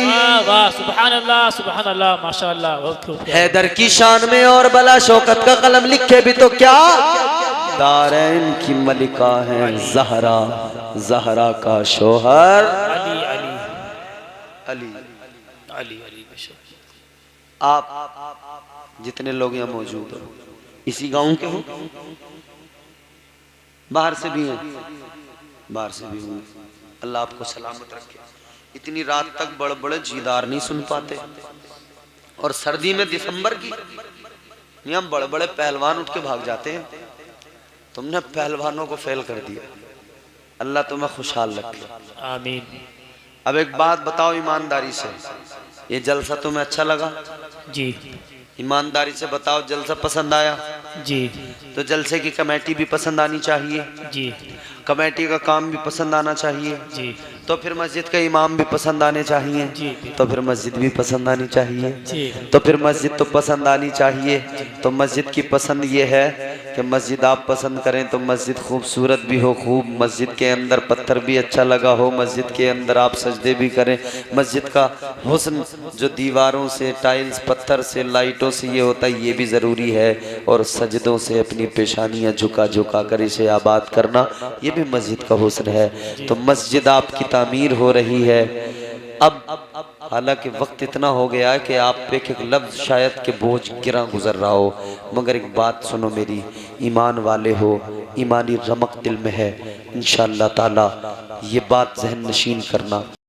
वाह वाह, सुभान अल्लाह, माशाअल्लाह, बहुत खूब। हैदर की शान में और बला शौकत का कलम लिखे भी तो क्या, दारैन की मलिका है ज़हरा, ज़हरा का शोहर अली अली अली। अली अली बेशक। आप जितने लोग यहाँ मौजूद हो इसी गांव के हो, बाहर से भी हैं, बाहर से भी होंगे, अल्लाह आपको सलामत रखे। इतनी रात तक बड़े बड़े जीदार नहीं सुन पाते, और सर्दी में दिसंबर की यहाँ बड़े बड़े पहलवान उठ के भाग जाते हैं, तुमने पहलवानों को फेल कर दिया, अल्लाह तुम्हें खुशहाल रखे, आमीन। अब एक बात बताओ ईमानदारी से, ये जलसा तुम्हें अच्छा लगा? जी ईमानदारी से बताओ, जलसा पसंद आया? जी तो जलसे की कमेटी भी पसंद आनी चाहिए, जी कमेटी का काम भी पसंद आना चाहिए, जी तो फिर मस्जिद के इमाम भी पसंद आने चाहिए, जी तो फिर मस्जिद भी पसंद आनी चाहिए, जी तो फिर मस्जिद तो पसंद आनी चाहिए। तो मस्जिद की पसंद ये है कि मस्जिद आप पसंद करें तो मस्जिद खूबसूरत भी हो, खूब मस्जिद के अंदर पत्थर भी अच्छा लगा हो, मस्जिद के अंदर आप सजदे भी करें, मस्जिद का हुस्न जो दीवारों से, टाइल्स, पत्थर से, लाइटों से ये होता है, ये भी ज़रूरी है, और सजदों से अपनी पेशानियाँ झुका झुका कर इसे आबाद करना, ये भी मस्जिद का हुस्न है। तो मस्जिद आपकी तामीर हो रही है। अब हालांकि वक्त इतना हो गया है कि आप पे एक लफ्ज़ शायद के बोझ गिरा गुजर रहा हो, मगर एक बात सुनो मेरी, ईमान वाले हो, ईमानी रमक दिल में है, इंशाअल्लाह ताला ये बात जहन नशीन करना।